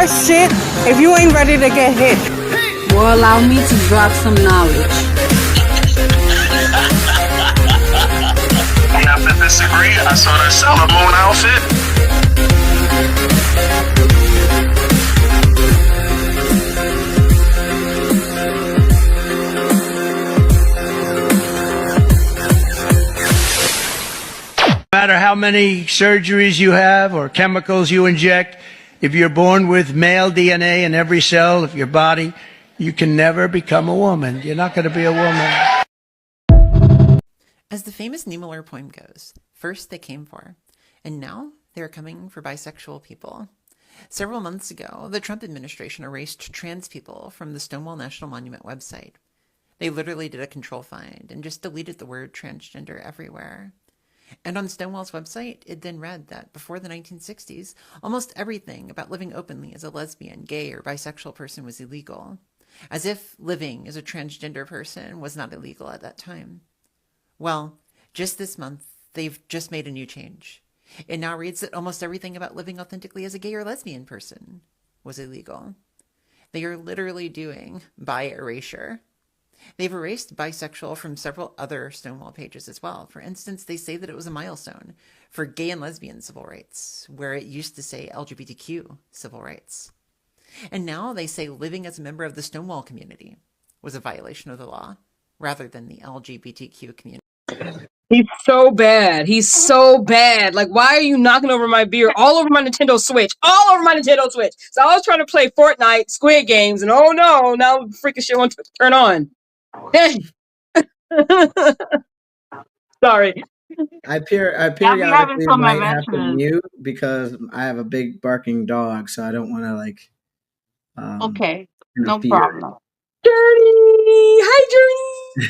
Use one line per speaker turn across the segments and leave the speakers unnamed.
that shit if you ain't ready to get hit.
Well, allow me to drop some knowledge.
We have to disagree. I saw the Sailor Moon outfit.
No matter how many surgeries you have or chemicals you inject, if you're born with male DNA in every cell of your body, you can never become a woman. You're not going to be a woman.
As the famous Niemöller poem goes, first they came for, and now they are coming for bisexual people. Several months ago, the Trump administration erased trans people from the Stonewall National Monument website. They literally did a control find and just deleted the word transgender everywhere. And on Stonewall's website, it then read that before the 1960s, almost everything about living openly as a lesbian, gay, or bisexual person was illegal, as if living as a transgender person was not illegal at that time. Well, just this month, they've just made a new change. It now reads that almost everything about living authentically as a gay or lesbian person was illegal. They are literally doing bi erasure. They've erased bisexual from several other Stonewall pages as well. For instance, they say that it was a milestone for gay and lesbian civil rights, where it used to say LGBTQ civil rights. And now they say living as a member of the Stonewall community was a violation of the law, rather than the LGBTQ community.
He's so bad. He's so bad. Like, why are you knocking over my beer all over my Nintendo Switch? All over my Nintendo Switch. So I was trying to play Fortnite, Squid Games, and oh no, now freaking shit wants to turn on. Dang. Sorry.
I periodically might have to mute because I have a big barking dog, so I don't want to like.
Okay, no
interfere.
problem.
Journey! Hi,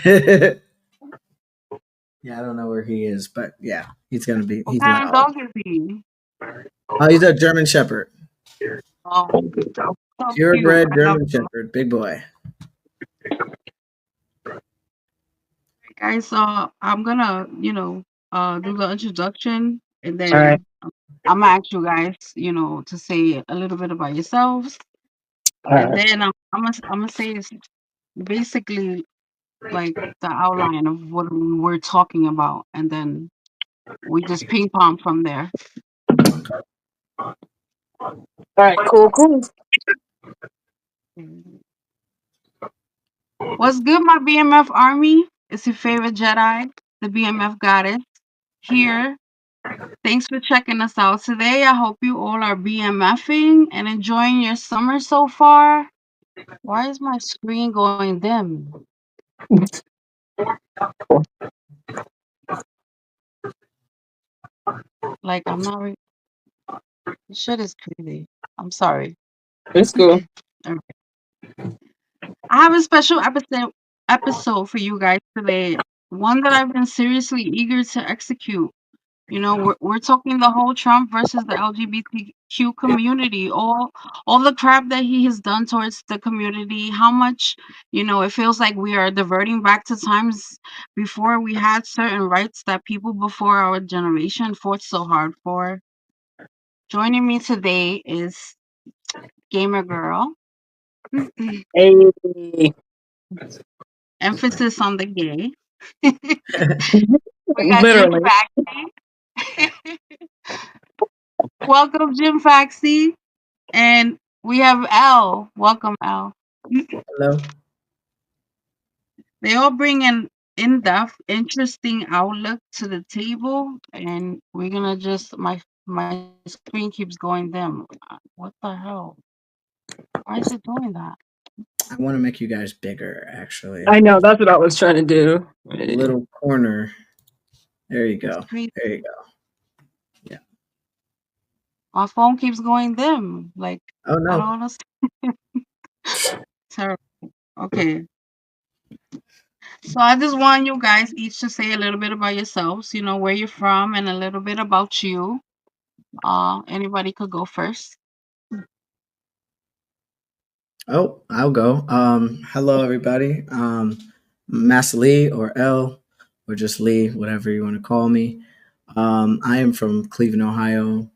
Journey!
Yeah, I don't know where he is, but yeah, he's gonna be.
What
He's
kind of
loud.
dog is he?
He's a German Shepherd.
Oh, so
Purebred
cute. I love
German
them.
Shepherd, big boy.
Guys, so I'm gonna, do the introduction, and then
All right.
I'm gonna ask you guys, to say a little bit about yourselves, and then I'm gonna say it's basically like the outline of what we were talking about, and then we just ping pong from there.
All right, cool.
What's good, my BMF army? It's your favorite Jedi, the BMF goddess, here. Thanks for checking us out today. I hope you all are BMFing and enjoying your summer so far. Why is my screen going dim? Like, I'm not. This shit is crazy. I'm sorry.
It's cool.
Okay. I have a special episode for you guys today. One that I've been seriously eager to execute. We're talking the whole Trump versus the LGBTQ community, all the crap that he has done towards the community, how much, it feels like we are diverting back to times before we had certain rights that people before our generation fought so hard for. Joining me today is Gamer Girl.
Hey.
Emphasis on the gay. We got
Literally.
Jim Faxi. Welcome, Jim Faxi. And we have Al. Welcome, Al.
Hello.
They all bring an in-depth, interesting outlook to the table, and we're gonna just my screen keeps going dim. What the hell? Why is it doing that?
I want to make you guys bigger, actually.
I know, that's what I was trying to do.
Little corner. There you go.
It's crazy.
There you go. Yeah.
My phone keeps going dim. Like,
Oh
I
no.
don't understand. Terrible. Okay. So I just want you guys each to say a little bit about yourselves, where you're from, and a little bit about you. Anybody could go first.
Oh, I'll go. Hello everybody. Master Lee or L or just Lee, whatever you want to call me. I am from Cleveland, Ohio.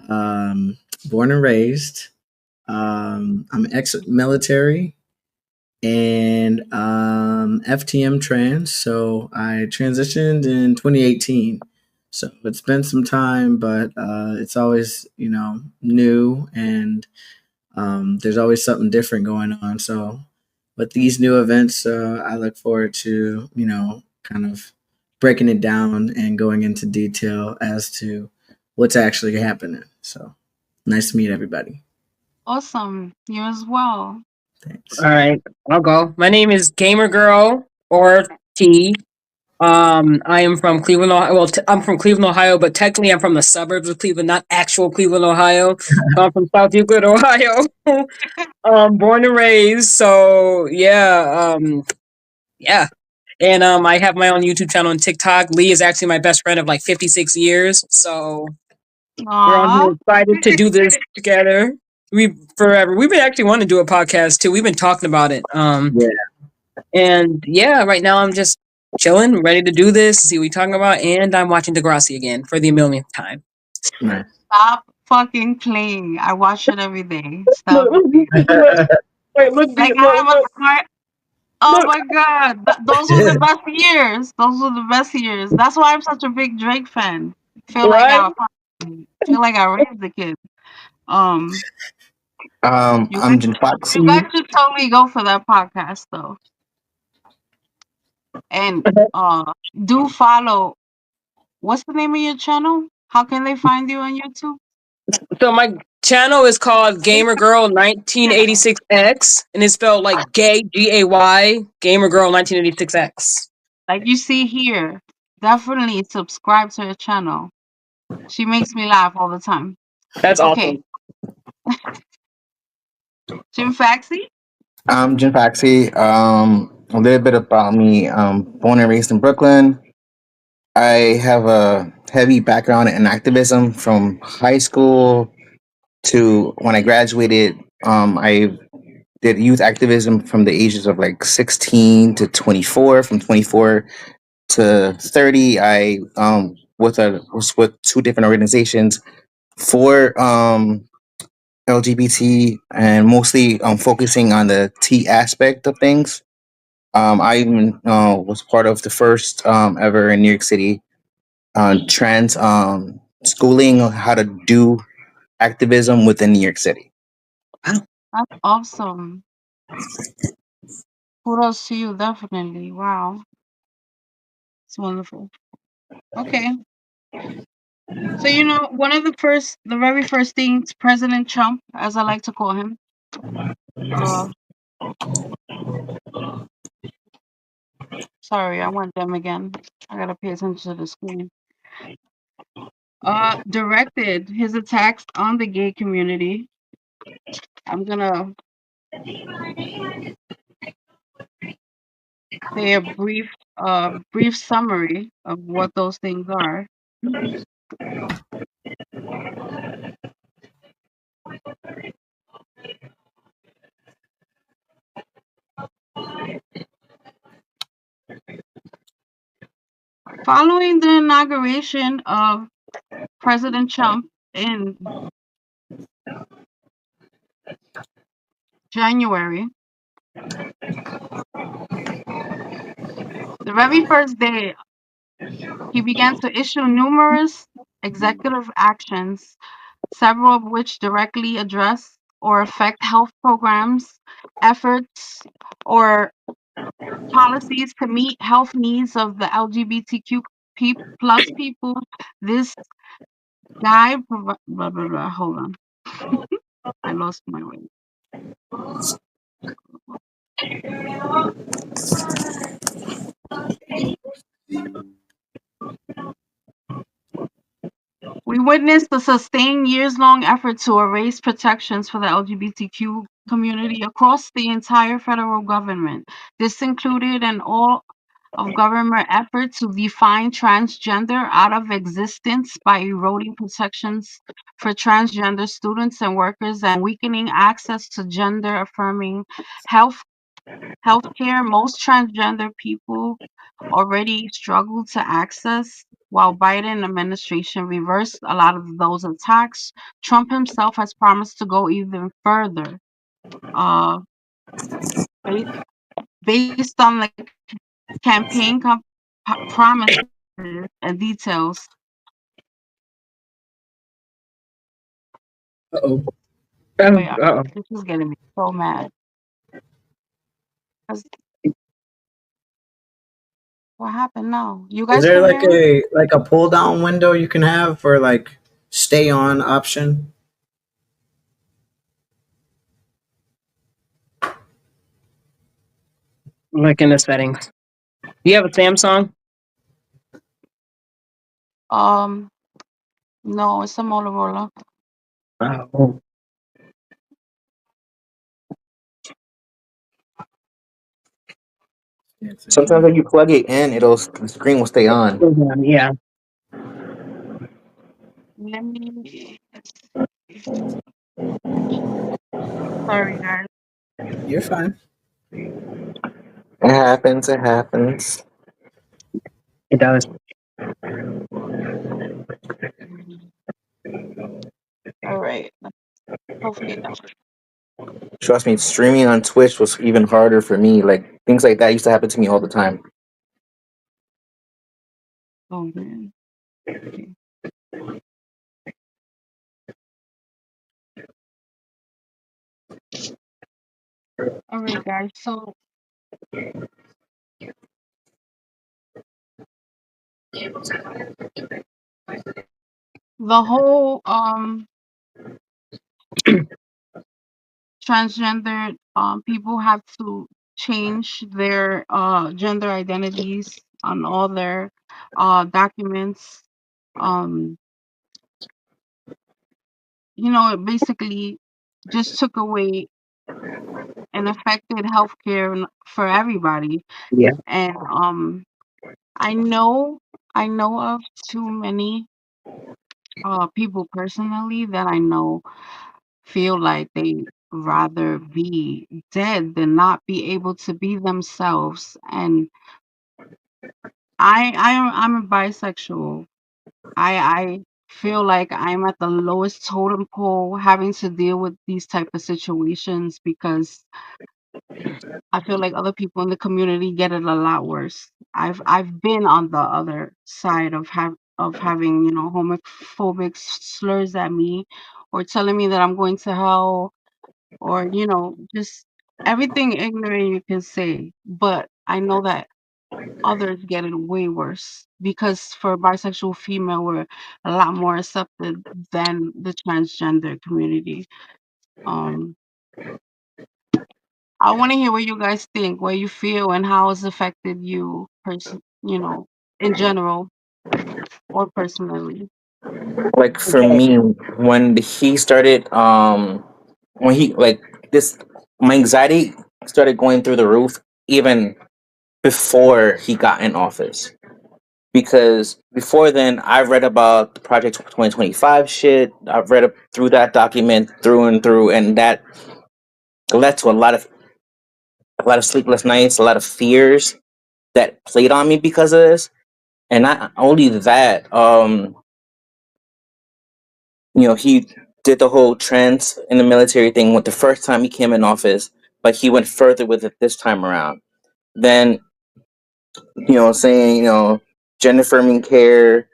Born and raised. I'm ex-military and FTM trans. So I transitioned in 2018. So it's been some time, but it's always new, and there's always something different going on. So with these new events, I look forward to kind of breaking it down and going into detail as to what's actually happening. So nice to meet everybody.
Awesome. You as well.
Thanks.
All right, I'll go. My name is Gamer Girl or T. I am from Cleveland, Ohio. Well, I'm from Cleveland, Ohio, but technically I'm from the suburbs of Cleveland, not actual Cleveland, Ohio. So I'm from South Euclid, Ohio. Born and raised. So yeah. And I have my own YouTube channel and TikTok. Lee is actually my best friend of like 56 years. So we're on here
Aw.
excited to do this together. We forever. We've been actually wanting to do a podcast too. We've been talking about it.
Yeah.
And yeah, right now I'm just chilling, ready to do this, see what we're talking about, and I'm watching Degrassi again for the millionth time.
Nice.
Stop fucking playing. I watch it every day. Stop.
Look, wait, look,
Like I
look,
have a
look,
smart. Oh
look,
my god, those were the best years. Those were the best years. That's why I'm such a big Drake fan. Feel like
right?
I raised the kid. Um, you
I'm Jin
you guys
Foxy.
should totally go for that podcast though, and do follow. What's the name of your channel? How can they find you on YouTube?
So my channel is called Gamer Girl 1986X, and it's spelled like gay, Gay, Gamer Girl 1986X.
Like you see here, definitely subscribe to her channel. She makes me laugh all the time.
That's
Okay,
awesome.
Jim Faxi.
I'm Jin Foxy. A little bit about me. Born and raised in Brooklyn. I have a heavy background in activism from high school to when I graduated. I did youth activism from the ages of like 16 to 24. From 24 to 30, I was with two different organizations for LGBT and mostly focusing on the T aspect of things. I even was part of the first ever in New York City trans schooling on how to do activism within New York City.
That's awesome. Kudos to you, definitely. Wow, it's wonderful. Okay, so one of the very first things President Trump, as I like to call him, uh, sorry, I went them again. I gotta pay attention to the screen. Directed his attacks on the gay community. I'm gonna say a brief summary of what those things are. Following the inauguration of President Trump in January, the very first day, he began to issue numerous executive actions, several of which directly address or affect health programs, efforts, or policies to meet health needs of the LGBTQ plus people. This guy, blah, blah, blah, hold on. I lost my way. We witnessed a sustained years-long effort to erase protections for the LGBTQ community across the entire federal government. This included an all of government effort to define transgender out of existence by eroding protections for transgender students and workers and weakening access to gender affirming healthcare most transgender people already struggle to access. While Biden administration reversed a lot of those attacks, Trump himself has promised to go even further. Uh, ba- based on the campaign promises and details.
Uh-oh.
Wait,
Uh-oh.
this is getting me so mad. 'Cause what happened now? You
Is
guys
there
can hear me?
like a pull down window you can have for like stay on option?
Like in the settings. Do you have a Samsung?
Um, no, it's a Motorola.
Oh.
Sometimes when you plug it in, the screen will stay on.
Yeah.
Let me. Sorry, guys.
You're fine.
It happens. It happens.
It does.
All right. Hopefully that.
Trust me, streaming on Twitch was even harder for me. Like things like that used to happen to me all the time.
Oh man. Okay. All right, guys. So the whole transgender people have to change their gender identities on all their documents. Um, it basically just took away and affected healthcare for everybody.
Yeah.
And I know of too many people personally that I know feel like they rather be dead than not be able to be themselves. And I'm a bisexual. I feel like I'm at the lowest totem pole having to deal with these type of situations because I feel like other people in the community get it a lot worse. I've been on the other side of having, homophobic slurs at me or telling me that I'm going to hell or, just everything ignorant you can say. But I know that others get it way worse because for bisexual female we're a lot more accepted than the transgender community. Um I want to hear what you guys think, what you feel, and how it's affected you, in general or personally.
Like for
Okay.
me, when he started, when he like this, my anxiety started going through the roof even before he got in office. Because before then, I read about the Project 2025 shit. I've read through that document through and through, and that led to a lot of sleepless nights, a lot of fears that played on me because of this. And not only that, he did the whole trans in the military thing with the first time he came in office, but he went further with it this time around. Then, saying, gender affirming care,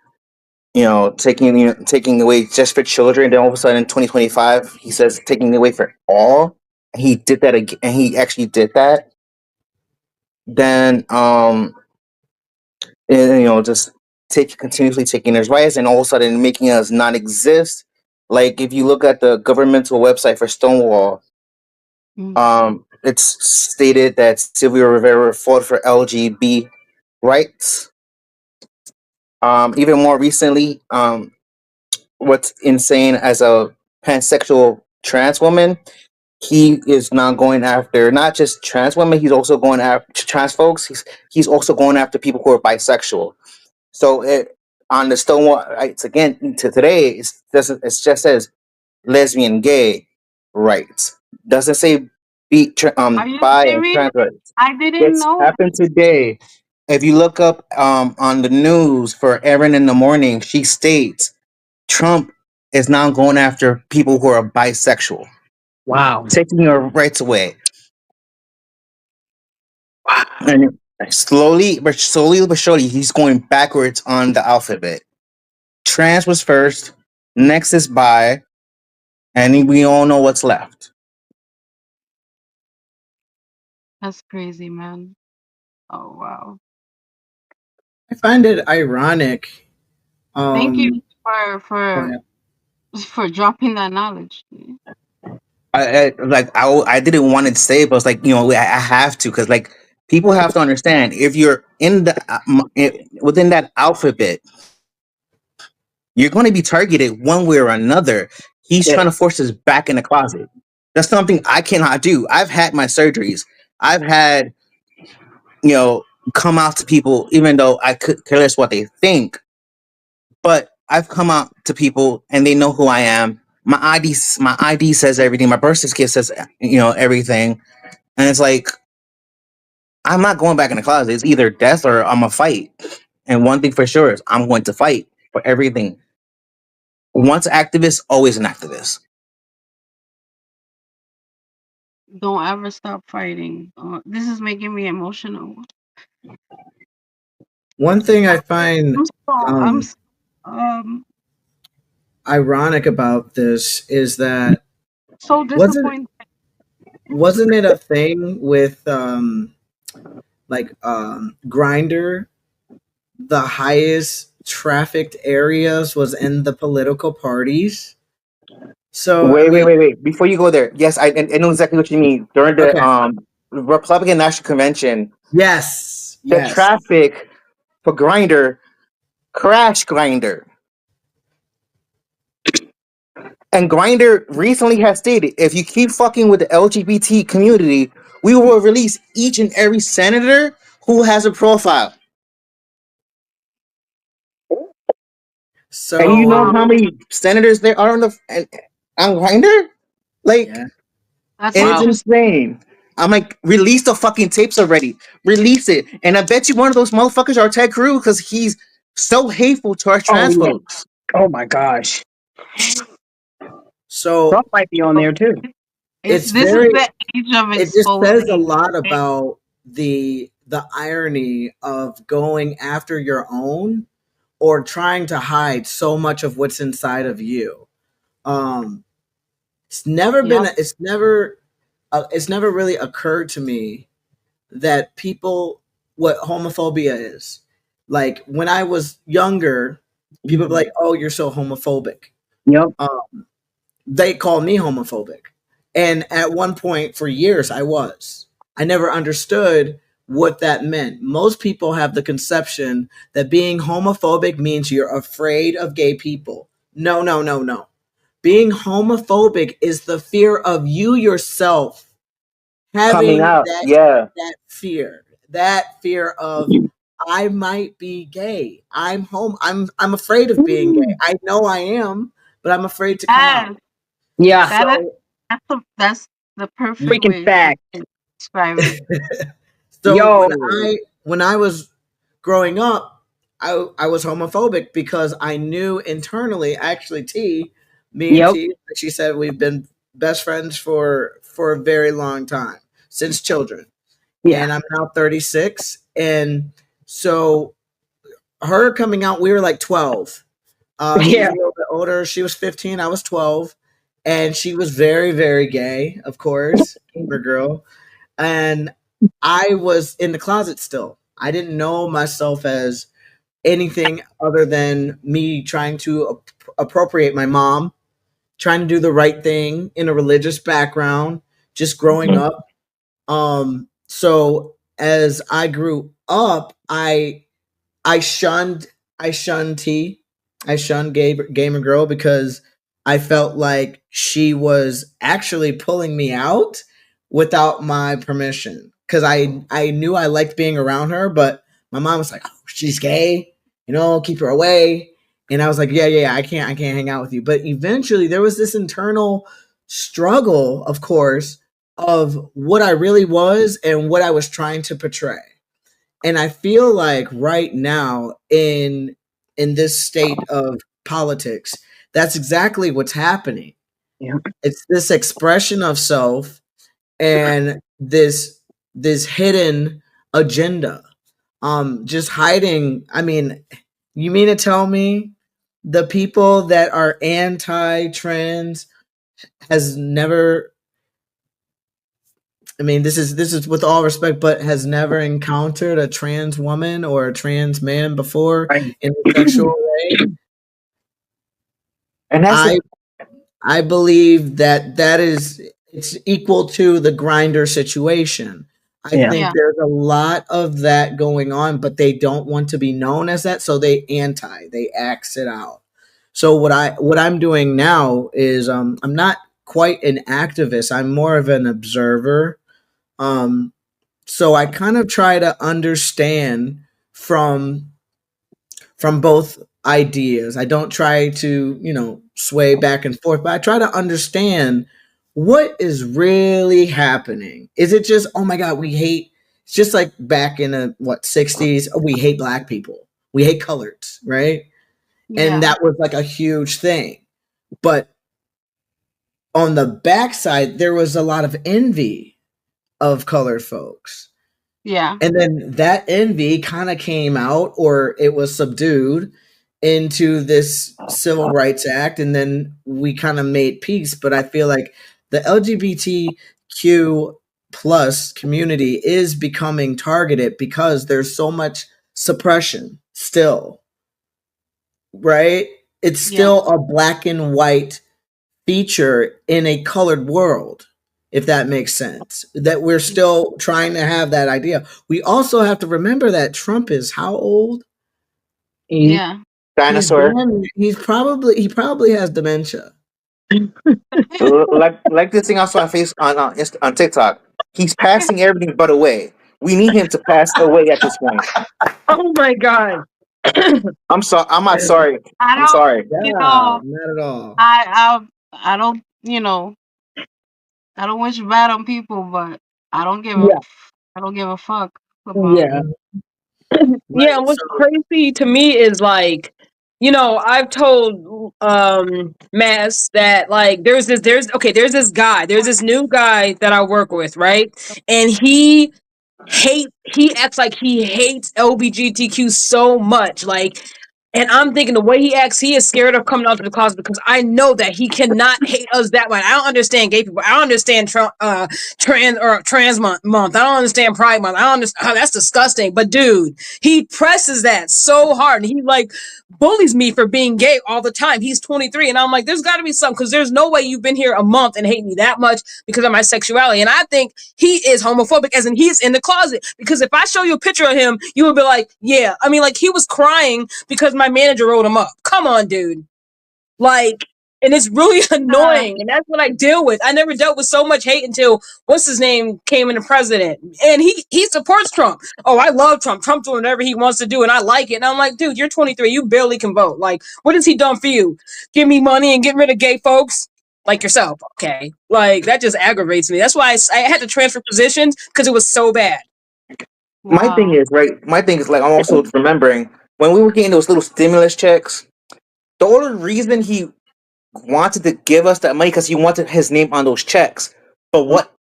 taking away just for children. Then all of a sudden in 2025, he says taking away for all. He did that again, and he actually did that. Then, and, just continuously taking his rights, and all of a sudden making us non-exist. Like if you look at the governmental website for Stonewall,
Mm.
it's stated that Sylvia Rivera fought for LGBT rights. Even more recently, what's insane as a pansexual trans woman, he is now going after not just trans women. He's also going after trans folks. He's also going after people who are bisexual. So on the Stonewall, it's again to today. It just says lesbian, gay rights. Doesn't say
Are you
bi and
serious?
trans rights.
I didn't
It's
know.
happened today. If you look up on the news for Erin in the morning, she states Trump is now going after people who are bisexual,
Wow.
taking your rights away. And slowly but surely, he's going backwards on the alphabet. Trans was first, next is bi, and we all know what's left.
That's crazy, man. Oh wow.
I find it ironic.
Thank you
Um,
for
go
for
ahead.
for dropping that knowledge.
I didn't want to say it, but it's like, I have to, because like people have to understand, if you're in the within that alphabet, you're going to be targeted one way or another. He's
Yeah.
trying to force us back in the closet. That's something I cannot do. I've had my surgeries. I've had, you know, come out to people, even though I could care less what they think. But I've come out to people and they know who I am. My ID says everything. My birth certificate says, everything. And it's like, I'm not going back in the closet. It's either death or I'm a fight. And one thing for sure is I'm going to fight for everything. Once an activist, always an activist.
Don't ever stop fighting. This is making me emotional.
One thing I find
I'm so I'm
um,
s- um
ironic about this is that
so
wasn't
disappointed.
wasn't it a thing with Grinder? The highest trafficked areas was in the political parties. So I
Wait, wait,
mean,
wait, wait. Before you go there, yes, I know exactly what you mean. During the
okay,
Republican National Convention,
yes,
the
yes.
traffic for Grinder crash Grinder. And Grinder recently has stated, if you keep fucking with the LGBT community, we will release each and every senator who has a profile. And
Oh
you know
So
wow,
how many senators there are on Grinder? Like,
yeah,
that's
and it's
Wow.
interesting.
insane. I'm like, release the fucking tapes already. Release it. And I bet you one of those motherfuckers are Ted Cruz, because he's so hateful to our
Oh
trans
yeah.
folks.
Oh my gosh.
so
Trump might be on there too.
It's
it's
this is
very
the age of
it just says a
exposing.
lot about the irony of going after your own or trying to hide so much of what's inside of you. Um,
Yep.
it's never really occurred to me that people what homophobia is. Like when I was younger, people would be like, "Oh, you're so homophobic."
Yep.
They called me homophobic. And at one point for years, I was. I never understood what that meant. Most people have the conception that being homophobic means you're afraid of gay people. No, no, no, no. Being homophobic is the fear of you yourself
Coming
having
out. Yeah.
that fear of I might be gay. I'm afraid of being gay. I know I am, but I'm afraid to come out.
Yes,
Yeah.
that is,
So
that's the perfect
Freaking
way
fact.
to describe it.
so
Yo.
when I was growing up, I was homophobic because I knew internally, actually me and
Yep.
T, like she said, we've been best friends for a very long time, since children.
Yeah.
And I'm now 36. And so her coming out, we were like 12. She's
Yeah.
a little bit older. She was 15. I was 12. And she was very, very gay, of course, gamer girl. And I was in the closet still. I didn't know myself as anything other than me trying to appropriate my mom, trying to do the right thing in a religious background, just growing up. So as I grew up, I shunned I shunned T. I shunned gamer girl because I felt like she was actually pulling me out without my permission. Because I knew I liked being around her, but my mom was like, "Oh, she's gay, keep her away." And I was like, "Yeah, I can't hang out with you." But eventually, there was this internal struggle, of course, of what I really was and what I was trying to portray. And I feel like right now in this state of politics, that's exactly what's happening.
Yeah.
It's this expression of self and this hidden agenda. Just hiding. I mean, you mean to tell me the people that are anti-trans has never, I mean, this is with all respect, but has never encountered a trans woman or a trans man before
Right.
in a sexual way?
And that's
I
the
I believe that it's equal to the grinder situation. I
Yeah.
think
Yeah.
there's a lot of that going on, but they don't want to be known as that, so they axe it out. So what I'm doing now is I'm not quite an activist. I'm more of an observer. Um, so I kind of try to understand from from both ideas. I don't try to, sway back and forth, but I try to understand what is really happening. Is it just, oh my God, we hate, it's just like back in the, what, 60s, we hate black people, we hate coloreds, right? And
Yeah.
that was like a huge thing. But on the backside, there was a lot of envy of colored folks.
Yeah.
And then that envy kind of came out, or it was subdued into this Civil Rights Act. And then we kind of made peace. But I feel like the LGBTQ plus community is becoming targeted because there's so much suppression still, right? It's
Yeah.
still a black and white feature in a colored world, if that makes sense. That we're still trying to have that idea. We also have to remember that Trump is how old?
He-
Yeah.
dinosaur.
He probably has dementia.
Like this thing I saw on on TikTok. He's passing everything but away. We need him to pass away at this point.
Oh my god.
I'm sorry. I'm not sorry.
I
I'm
don't,
sorry.
you
Yeah,
know,
not at all.
I don't, I don't wish bad on people, but I don't give a,
Yeah.
I don't give a fuck about
Yeah.
it.
Mhm.
Yeah,
Right.
and what's
So
crazy to me is like, I've told Mass that like there's this guy, there's this new guy that I work with, right? And he acts like he hates LGBTQ so much. Like, and I'm thinking the way he acts, he is scared of coming out to the closet because I know that he cannot hate us that much. I don't understand gay people. I don't understand trans month. I don't understand Pride Month. I don't understand. Oh, that's disgusting. But dude, he presses that so hard, and he like bullies me for being gay all the time. He's 23, and I'm like, there's got to be something because there's no way you've been here a month and hate me that much because of my sexuality. And I think he is homophobic, as in he's in the closet. Because if I show you a picture of him, you would be like, yeah. I mean, like he was crying because my manager wrote him up. Come on, dude. Like, and it's really
Uh,
annoying. And that's what I deal with. I never dealt with so much hate until what's his name came into president. And he supports Trump. Oh, I love Trump. Trump doing whatever he wants to do, and I like it. And I'm like, dude, you're 23. You barely can vote. Like, what has he done for you? Give me money and get rid of gay folks? Like yourself, okay? Like that just aggravates me. That's why I had to transfer positions because it was so bad.
My thing
wow.
is right. My thing is like I'm also remembering when we were getting those little stimulus checks. The only reason he wanted to give us that money because he wanted his name on those checks. But what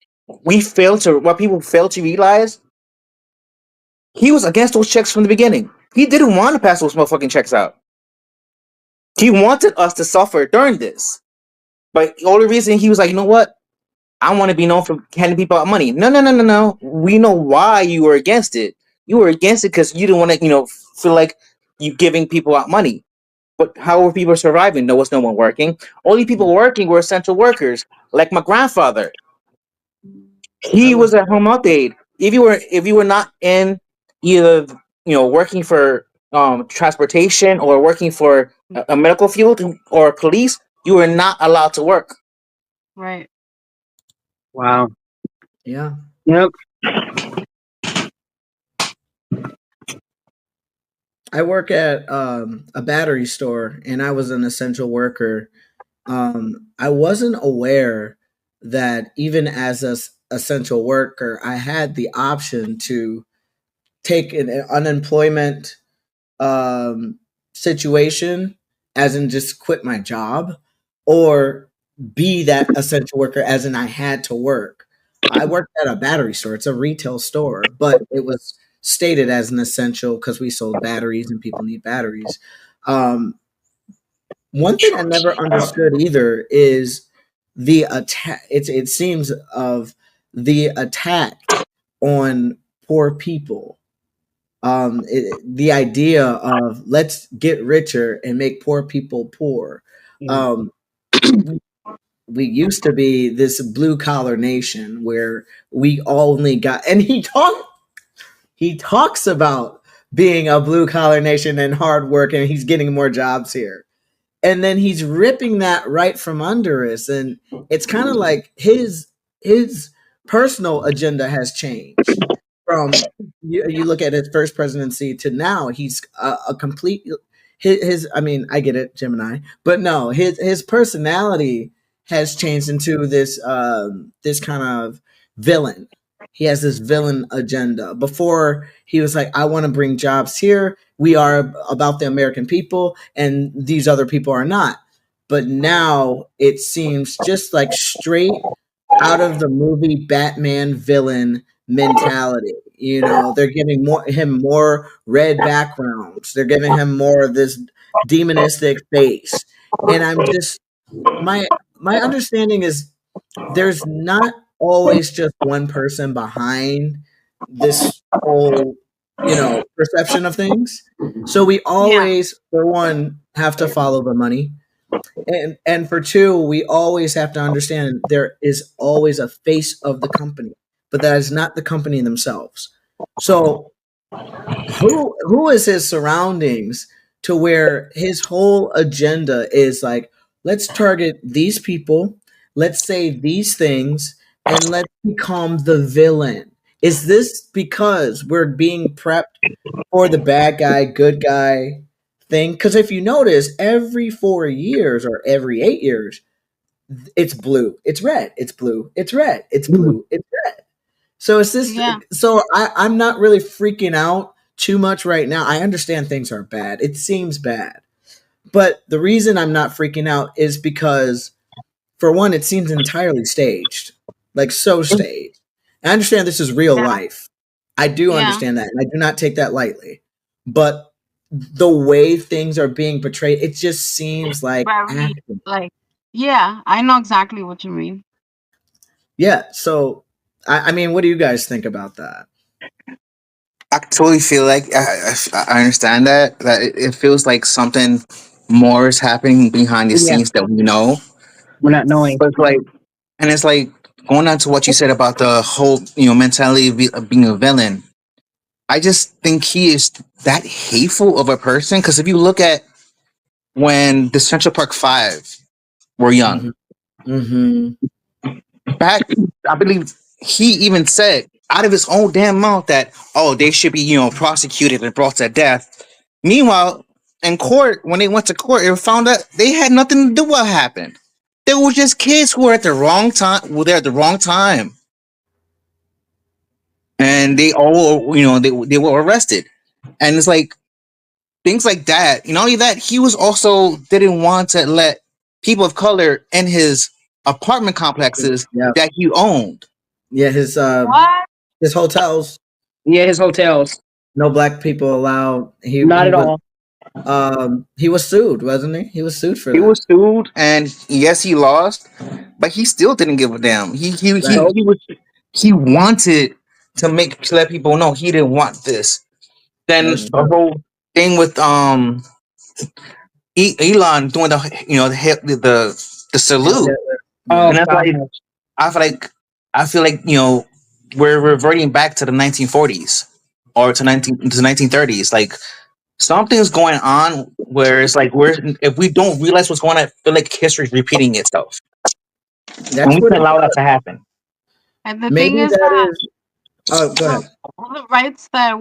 people fail to realize, he was against those checks from the beginning. He didn't want to pass those motherfucking checks out. He wanted us to suffer during this. But the only reason he was like, you know what? I want to be known for handing people out money. No, no, no, no, no. We know why you were against it. You were against it because you didn't want to, feel like you giving people out money. But how were people surviving? There was no one working. Only people working were essential workers, like my grandfather.
I
He
was
was at home health aide. If you were not in either working for transportation or working for a medical field or police, you were not allowed to work.
Right.
Wow.
yeah.
Yep.
I work at a battery store, and I was an essential worker. I wasn't aware that even as a essential worker, I had the option take an unemployment situation, as in just quit my job, or be that essential worker, as in I had to work. I worked at a battery store. It's a retail store, but it was stated as an essential because we sold batteries and people need batteries. Um, One thing I never understood either is the attack. It seems of the attack on poor people. The idea of let's get richer and make poor people poor. Um, we used to be this blue collar nation where we only got, and he talks about being a blue collar nation and hard work, and he's getting more jobs here, and then he's ripping that right from under us, and it's kind of like his personal agenda has changed from you look at his first presidency to now. He's a complete his I mean, I get it, Gemini, but no, his personality has changed into this kind of villain. He has this villain agenda. Before, he was like, I want to bring jobs here. We are about the American people, and these other people are not. But now it seems just like straight out of the movie Batman villain mentality. You know, they're giving him more red backgrounds. They're giving him more of this demonistic face. And I'm just my understanding is there's not always just one person behind this whole, perception of things. So we
Yeah.
always, for one, have to follow the money. And for two, we always have to understand there is always a face of the company, but that is not the company themselves. So who is his surroundings to where his whole agenda is like, let's target these people, let's say these things, and let's become the villain? Is this because we're being prepped for the bad guy, good guy thing? Because if you notice, every 4 years or every 8 years, it's blue, it's red, it's blue, it's red, it's blue, it's red. So it's this.
Yeah.
So I'm not really freaking out too much right now. I understand things are bad. It seems bad, but the reason I'm not freaking out is because, for one, it seems entirely staged, like so staged. I understand this is real
Yeah.
life. I do
Yeah.
understand that, and I do not take that lightly. But the way things are being portrayed, it just seems like
Very
acting.
like, yeah, I know exactly what you mean.
Yeah. So, I mean, what do you guys think about that?
I totally feel like I understand that it feels like something more is happening behind the
Yeah,
scenes that we know.
we're not knowing.
But it's like, and it's like going on to what you said about the whole mentality of being a villain. I just think he is that hateful of a person because if you look at when the Central Park Five were young,
Hmm. Hmm.
back, I believe he even said out of his own damn mouth that, oh, they should be prosecuted and brought to death. Meanwhile, in court, when they went to court, it found out they had nothing to do with what happened. They were just kids who were at the wrong time. Were there at the wrong time, and they all they were arrested. And it's like things like that. Not only that, he was also didn't want to let people of color in his apartment complexes
Yeah.
that he owned.
Yeah.
What?
His hotels,
Yeah, his hotels.
no black people allowed.
Not at all.
He was sued, wasn't he? He was sued for
He
that.
was sued, and yes, he lost, but he still didn't give a damn.
Right.
He wanted to let people know he didn't want this. Then
That's
the
true.
whole thing with Elon doing the
Hail
salute,
Hitler.
Oh
and
Yeah.
that's
God.
like I feel like we're reverting back to the 1940s or to 1930s. Like something's going on where it's like we're if we don't realize what's going on, I feel like history's repeating itself, and
That's
we
what
can't
it
allow that
does.
to happen.
And the thing
Maybe
is
that
that
is. Oh, go
the
ahead.
all the rights that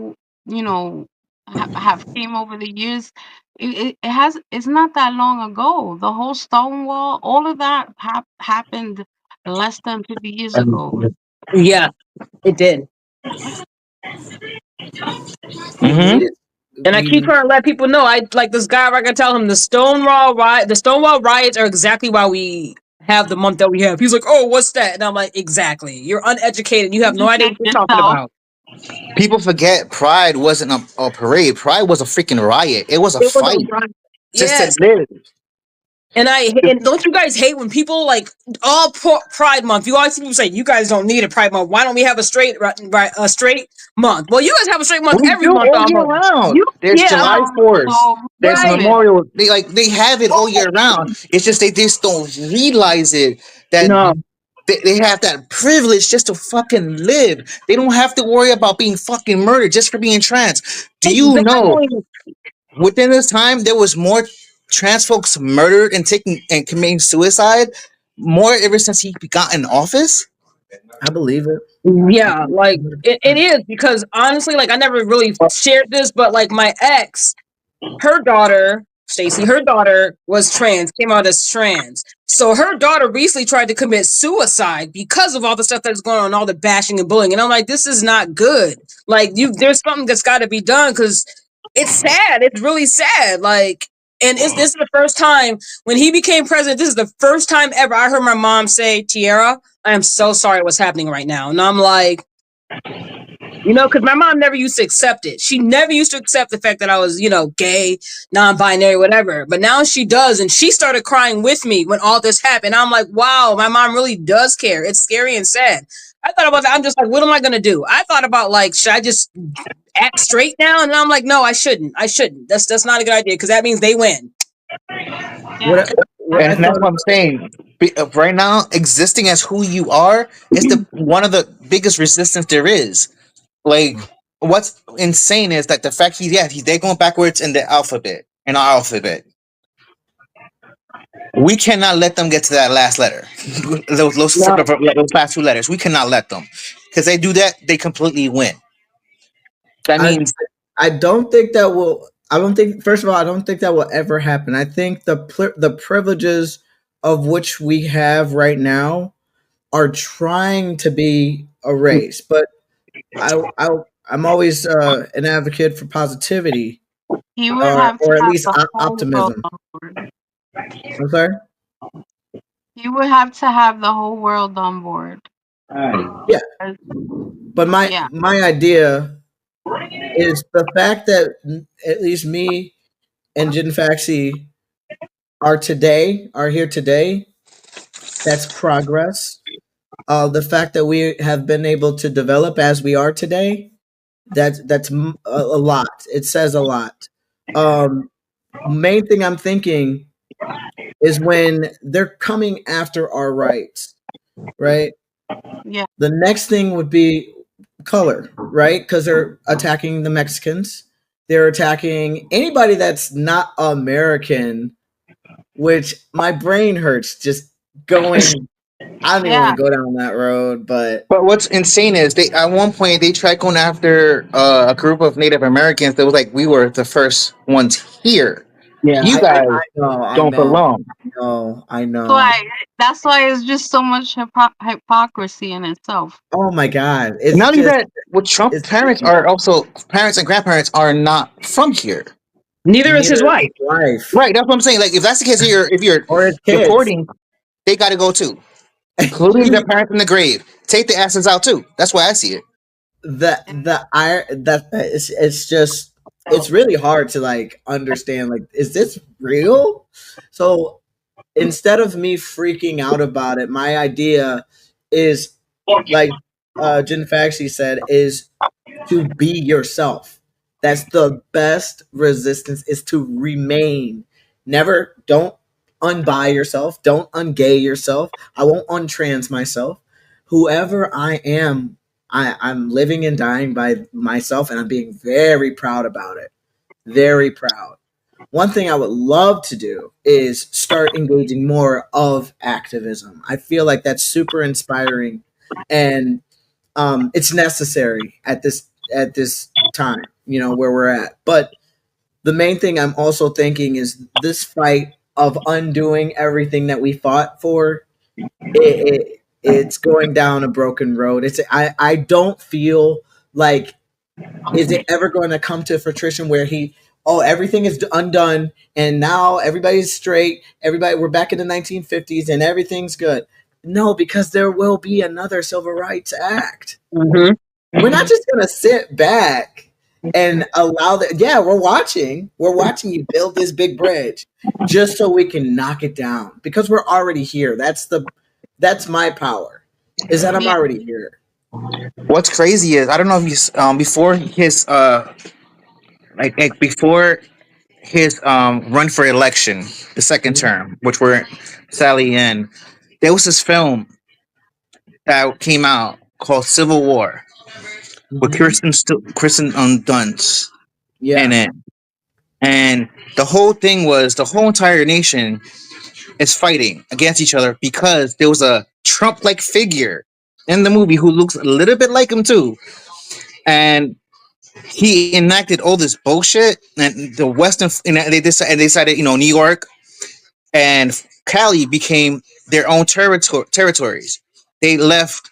you know have came over the years, it's not that long ago. The whole Stonewall, all of that happened less than 50 years ago.
Yeah, it did.
We
Mm-hmm.
needed.
And I keep
We
trying to let people know. I like this guy. I can tell him the Stonewall riots are exactly why we have the month that we have. He's like, "Oh, what's that?" And I'm like, "Exactly. You're uneducated. You have no idea
Educate
what you're talking
yourself.
about."
People forget Pride wasn't a parade. Pride was a freaking riot. It was a
It was a
fight
riot.
just to
Yes.
live.
And don't you guys hate when people like Pride Month? You always see people say you guys don't need a Pride Month. Why don't we have a straight month? Well, you guys have a straight month
We
every
do
month
all year
almost.
round.
You
There's
yeah,
July 4th.
So
There's
right.
stupid.
Memorial. They have it all year round. It's just they just don't realize it that
No,
they have that privilege just to fucking live. They don't have to worry about being fucking murdered just for being trans. Do you know
exactly.
within this time there was more trans folks murdered and taking and committing suicide more ever since he got in office?
I believe it.
Yeah, like it is because honestly, like I never really shared this, but like my ex, her daughter, Stacy, her daughter was trans, came out as trans. So her daughter recently tried to commit suicide because of all the stuff that's going on, all the bashing and bullying. And I'm like, this is not good. Like there's something that's got to be done because it's sad. It's really sad. Like, and this is the first time when he became president. This is the first time ever I heard my mom say, "Tiara, I am so sorry what's happening right now." And I'm like, because my mom never used to accept it. She never used to accept the fact that I was, gay, non-binary, whatever. But now she does, and she started crying with me when all this happened. I'm like, wow, my mom really does care. It's scary and sad. I thought about that. I'm just like, what am I gonna do? I thought about like, should I just act straight now? And I'm like, no, I shouldn't. I shouldn't. That's not a good idea because that means they win.
Yeah.
What I
And that's
thought.
what I'm saying. Right now, existing as who you are is the one of the biggest resistance there is. Like, what's insane is that the fact they're going backwards in the alphabet, in our alphabet. We cannot let them get to that last letter,
No,
those last two letters. We cannot let them, because they do that, they completely win. That
I
means
I don't think that will. I don't think. First of all, I don't think that will ever happen. I think the privileges of which we have right now are trying to be erased. But I I'm always an advocate for positivity,
He would have to
or at
have
least
the whole world
optimism.
on board.
I'm sorry.
He would have to have the whole world on board.
Yeah, but my
Yeah.
my idea is the fact that at least me and Jin Faxi are here today. That's progress. The fact that we have been able to develop as we are today, a lot. It says a lot. Um, Main thing I'm thinking is when they're coming after our rights, right?
Yeah.
The next thing would be color, right? Because they're attacking the Mexicans. They're attacking anybody that's not American, which my brain hurts just going. I don't even want
Yeah.
to go down that road, but
but what's insane is they at one point they tried going after a group of Native Americans that was like we were the first ones here.
yeah,
You guys
I know, I
don't
know,
belong.
I know, I
That's
know.
why that's why it's just so much hypocrisy in itself.
Oh my God,
And
it's
not only
just
that, with Trump,
it's
parents are also parents and grandparents are not from here.
neither is his
neither
wife.
life
Right, that's what I'm saying. Like if that's the case, if you're
or his kids.
deporting, they got to go too, including the parents in the grave. Take the asses out too. That's why I see it.
The I that it's just it's really hard to like understand. Like, is this real? So instead of me freaking out about it, my idea is like Jin Faxi said, is to be yourself. That's the best resistance, is to remain. Never, don't unbuy yourself. Don't ungay yourself. I won't untrans myself. Whoever I am, I'm living and dying by myself, and I'm being very proud about it. Very proud. One thing I would love to do is start engaging more of activism. I feel like that's super inspiring, and it's necessary at this time, where we're at. But the main thing I'm also thinking is this fight of undoing everything that we fought for. It's going down a broken road. I don't feel like Is it ever going to come to fruition where everything is undone and now everybody's straight, everybody, we're back in the 1950s and everything's good? No, because there will be another Civil Rights Act.
Mm-hmm.
We're not just going to sit back and allow that. Yeah, we're watching you build this big bridge just so we can knock it down because we're already here. That's my power, is that I'm
Yeah.
already here.
What's crazy is I don't know if you before his like before his run for election, the second
Mhm.
term, which we're sadly in, there was this film that came out called Civil War with
Mhm.
Kristen Dunst in
Yeah.
it, and the whole thing was the whole entire nation is fighting against each other because there was a Trump-like figure in the movie who looks a little bit like him too, and he enacted all this bullshit. And the Western, and they decided, New York and Cali became their own territories. They left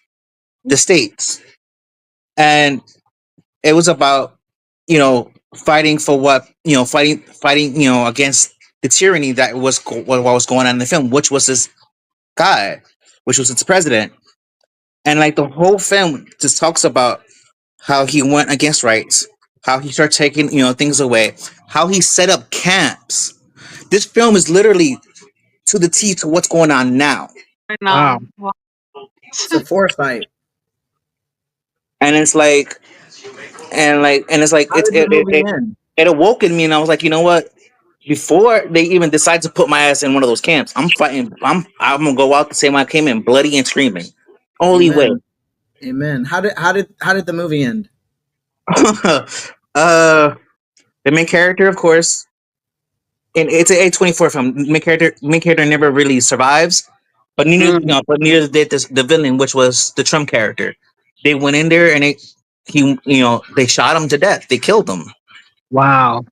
the states, and it was about fighting for fighting against the tyranny that was what was going on in the film, which was this guy, which was its president. And like the whole film just talks about how he went against rights, how he started taking things away, how he set up camps. This film is literally to the T to what's going on now,
Right
Wow.
now. Wow.
It's a foresight.
and it's like
How did the movie end?
it awoke in me, and I was like, you know what? Before they even decide to put my ass in one of those camps, I'm fighting. I'm gonna go out the same way I came in, bloody and screaming. Only way.
Amen. Amen. How did the movie end?
uh, the main character, of course, and it's an A24 film. Main character never really survives, but
Mm.
neither did the villain, which was the Trump character. They went in there and they shot him to death. They killed him,
Wow.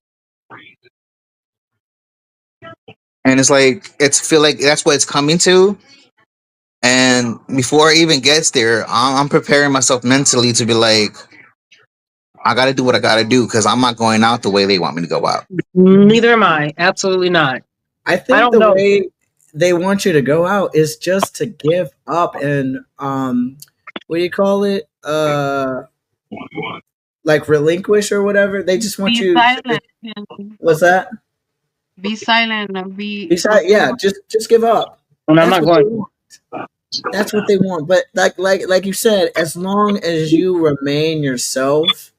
and it's feel like that's what it's coming to. And before it even gets there, I'm preparing myself mentally to be like, I got to do what I got to do because I'm not going out the way they want me to go out.
Neither am I. Absolutely not.
I
I
think
don't
the
know.
way they want you to go out is just to give up and what do you call it? Like relinquish or whatever. They just want
Be
you to.
silent and
What's that?
be silent and be
Besides, yeah, just give up.
And I'm
That's
not
what they
going to.
want. That's what they want. But like you said, as long as you remain yourself,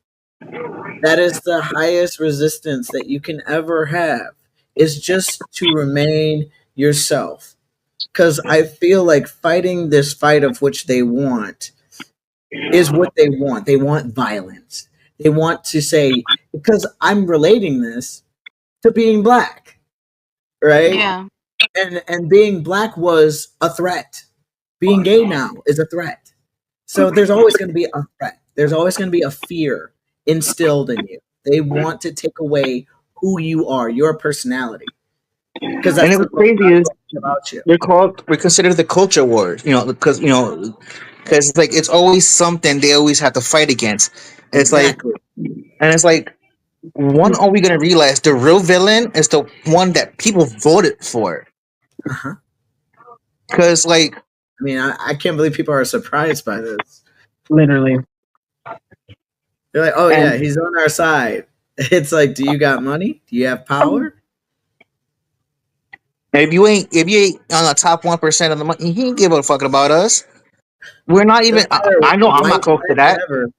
that is the highest resistance that you can ever have. Is just to remain yourself. Because I feel like fighting this fight of which they want is what they want. They want violence. They want to say, because I'm relating this to being black, right?
yeah.
And being black was a threat. Being gay now is a threat. So there's always going to be a threat. There's always going to be a fear instilled in you. They want to take away who you are, your personality, because
And
that's
it
the
was
most
crazy is
valuable thing about you.
we're considered the culture wars, because it's always something they always have to fight against. It's like,
Exactly.
and it's like, when are we gonna realize the real villain is the one that people voted for?
Uh-huh.
Because like,
I mean, I can't believe people are surprised by this.
Literally.
They're like, oh, yeah,
and
he's on our side. It's like, do you got money? Do you have power?
if you ain't on the top 1% of the money, he ain't give a fuck about us. We're not even.
Doesn't matter,
I know I'm not
white,
close to
black,
that.
whatever.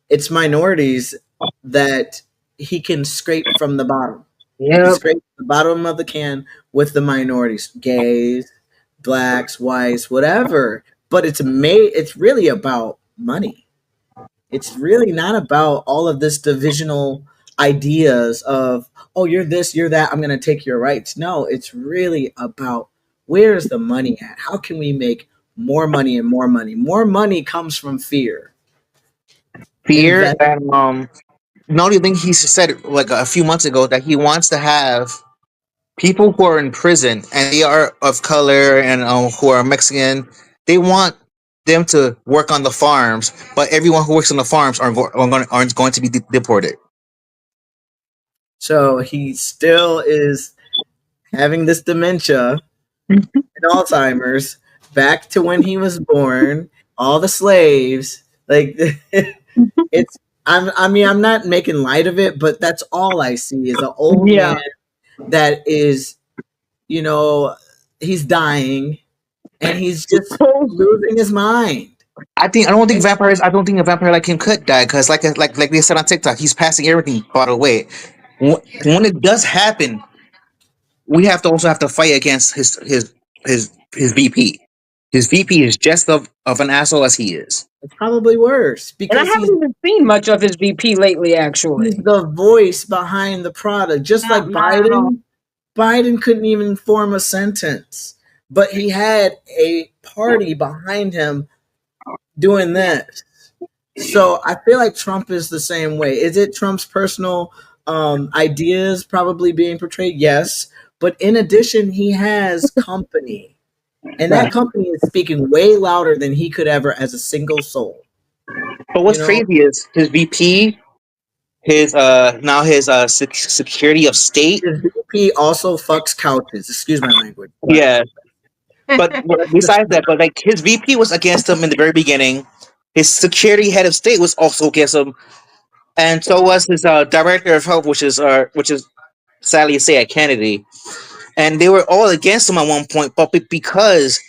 It's minorities that he can scrape from the bottom. He
Yep.
scrapes the bottom of the can with the minorities, gays, blacks, whites, whatever. But it's really about money. It's really not about all of this divisional ideas of, oh, you're this, you're that, I'm going to take your rights. No, it's really about where's the money at? How can we make more money and more money? More money comes from fear.
Fear
Invest.
and the only thing he said like a few months ago that he wants to have people who are in prison and they are of color and who are Mexican. They want them to work on the farms, but everyone who works on the farms aren't going to be deported.
So he still is having this dementia and Alzheimer's back to when he was born, all the slaves, like it's I mean I'm not making light of it, but that's all I see is an old man
Yeah.
that is, you know, he's dying and he's just losing his mind.
I don't think a vampire like him could die because, like they said on TikTok, he's passing everything bottle away. When it does happen, we have to fight against his VP. His VP is just of an asshole as he is.
It's probably worse
And I
because
haven't even seen much of his VP lately,
he's
actually.
the voice behind the product, just like
Not at all.
Biden. Biden couldn't even form a sentence, but he had a party behind him doing
Yeah.
this. So I feel like Trump is the same way. Is it Trump's personal ideas probably being portrayed? Yes. But in addition, he has company. And that
Right.
company is speaking way louder than he could ever as a single soul.
But
You
what's
know,
crazy is his VP, his security of state.
his VP also fucks couches. Excuse my language. But
Yeah, but besides that, but like his VP was against him in the very beginning. His security head of state was also against him, and so was his director of health, which is sadly to say at Kennedy. And they were all against him at one point, but because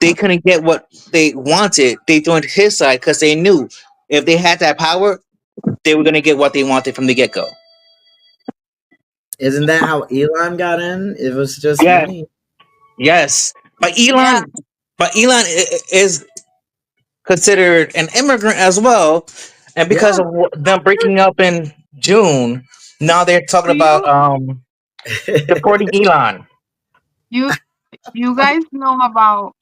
they couldn't get what they wanted, they joined his side because they knew if they had that power, they were gonna get what they wanted from the get go.
isn't that how Elon got in? It was just
Yeah.
money.
Yes, but
Yeah.
Is considered an immigrant as well, and because
Yeah.
of them breaking up in June, now they're talking
Do
about deporting Elon.
you you guys know about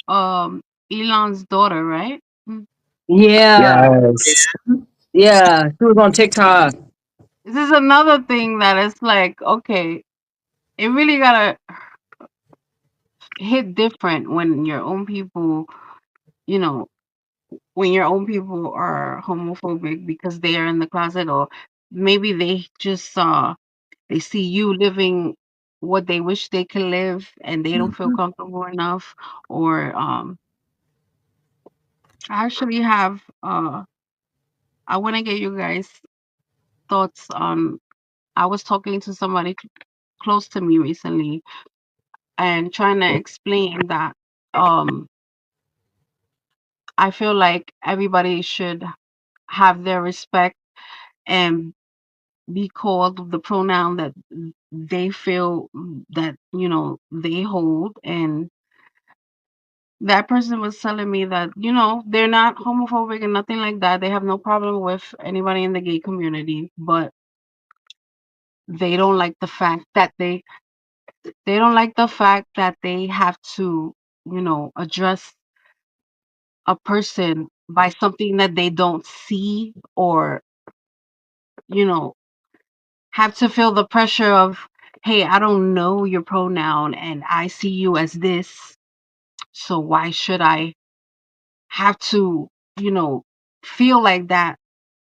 Elon's daughter, right?
Yeah.
Yes.
Yeah. She was on TikTok.
This is another thing that is like, okay, it really gotta hit different when your own people, you know, when your own people are homophobic because they are in the closet, or maybe they just they see you living what they wish they could live and they don't feel comfortable enough, or I actually have I want to get you guys thoughts on. I was talking to somebody close to me recently and trying to explain that um I feel like everybody should have their respect and be called the pronoun that they feel that they hold. And that person was telling me that they're not homophobic and nothing like that. They have no problem with anybody in the gay community, but they don't like the fact that they have to address a person by something that they don't see, or you know have to feel the pressure of, hey, I don't know your pronoun and I see you as this, so why should I have to you know feel like that,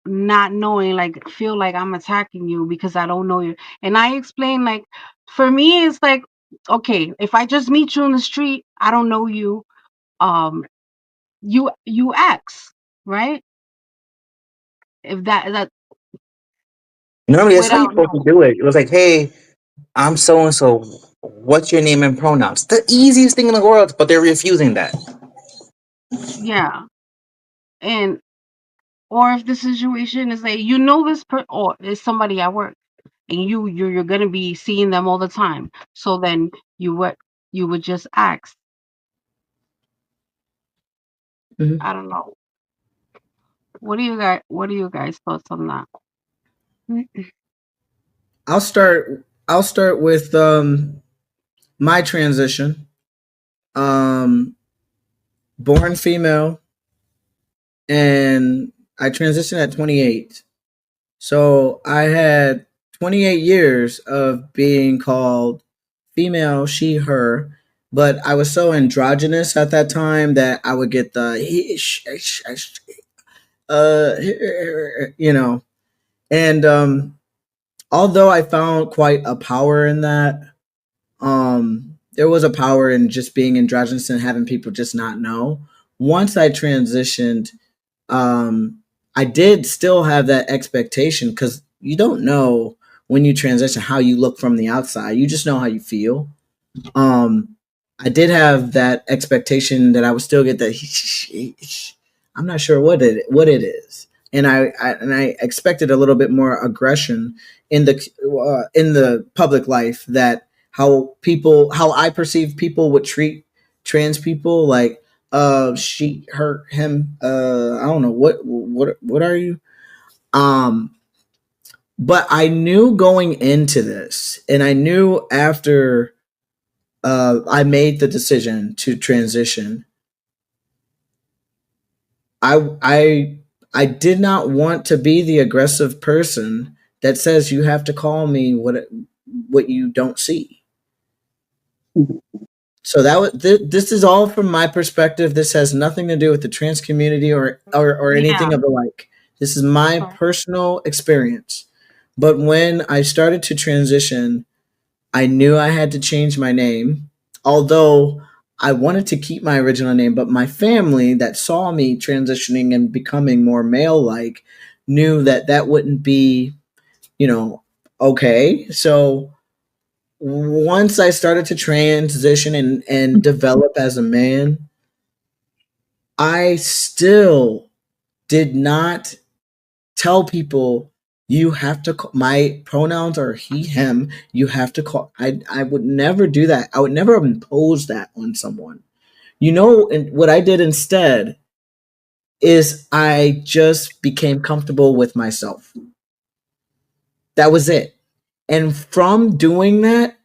not knowing, like, feel like I'm attacking you because I don't know you. And I explain, like, for me it's like, okay, if I just meet you in the street, I don't know you, um you ask, right? If that
Normally, that's how you're
without
supposed to
knowing.
do it. It was like, hey, I'm so and so. What's your name and pronouns? The easiest thing in the world, but they're refusing that.
Yeah. And or if the situation is like, this or is somebody at work, and you're gonna be seeing them all the time, so then you would just ask.
Mhm.
I don't know. What do you guys thoughts on that?
I'll start with my transition. Um, born female, and I transitioned at 28. So I had 28 years of being called female, she, her, but I was so androgynous at that time that I would get the uh you know, and although I found quite a power in that, there was a power in just being androgynous and having people just not know. Once I transitioned, um, I did still have that expectation because you don't know when you transition how you look from the outside. You just know how you feel. Um, I did have that expectation that I would still get that. I'm not sure what it is, and I expected a little bit more aggression in the public life, that how I perceive people would treat trans people, like she, her, him, I don't know what are you, um but I knew going into this, and I knew after I made the decision to transition. I I I did not want to be the aggressive person that says you have to call me what you don't see. So that was this is all from my perspective. This has nothing to do with the trans community or
Yeah.
anything of the like. This is my
Right.
personal experience. But when I started to transition, I knew I had to change my name, although I wanted to keep my original name. But my family that saw me transitioning and becoming more male like knew that that wouldn't be, you know, okay. So once I started to transition and develop as a man, I still did not tell people you have to call, my pronouns are he him, you have to call. I would never do that. I would never impose that on someone. And what I did instead is I just became comfortable with myself. That was it. And from doing that,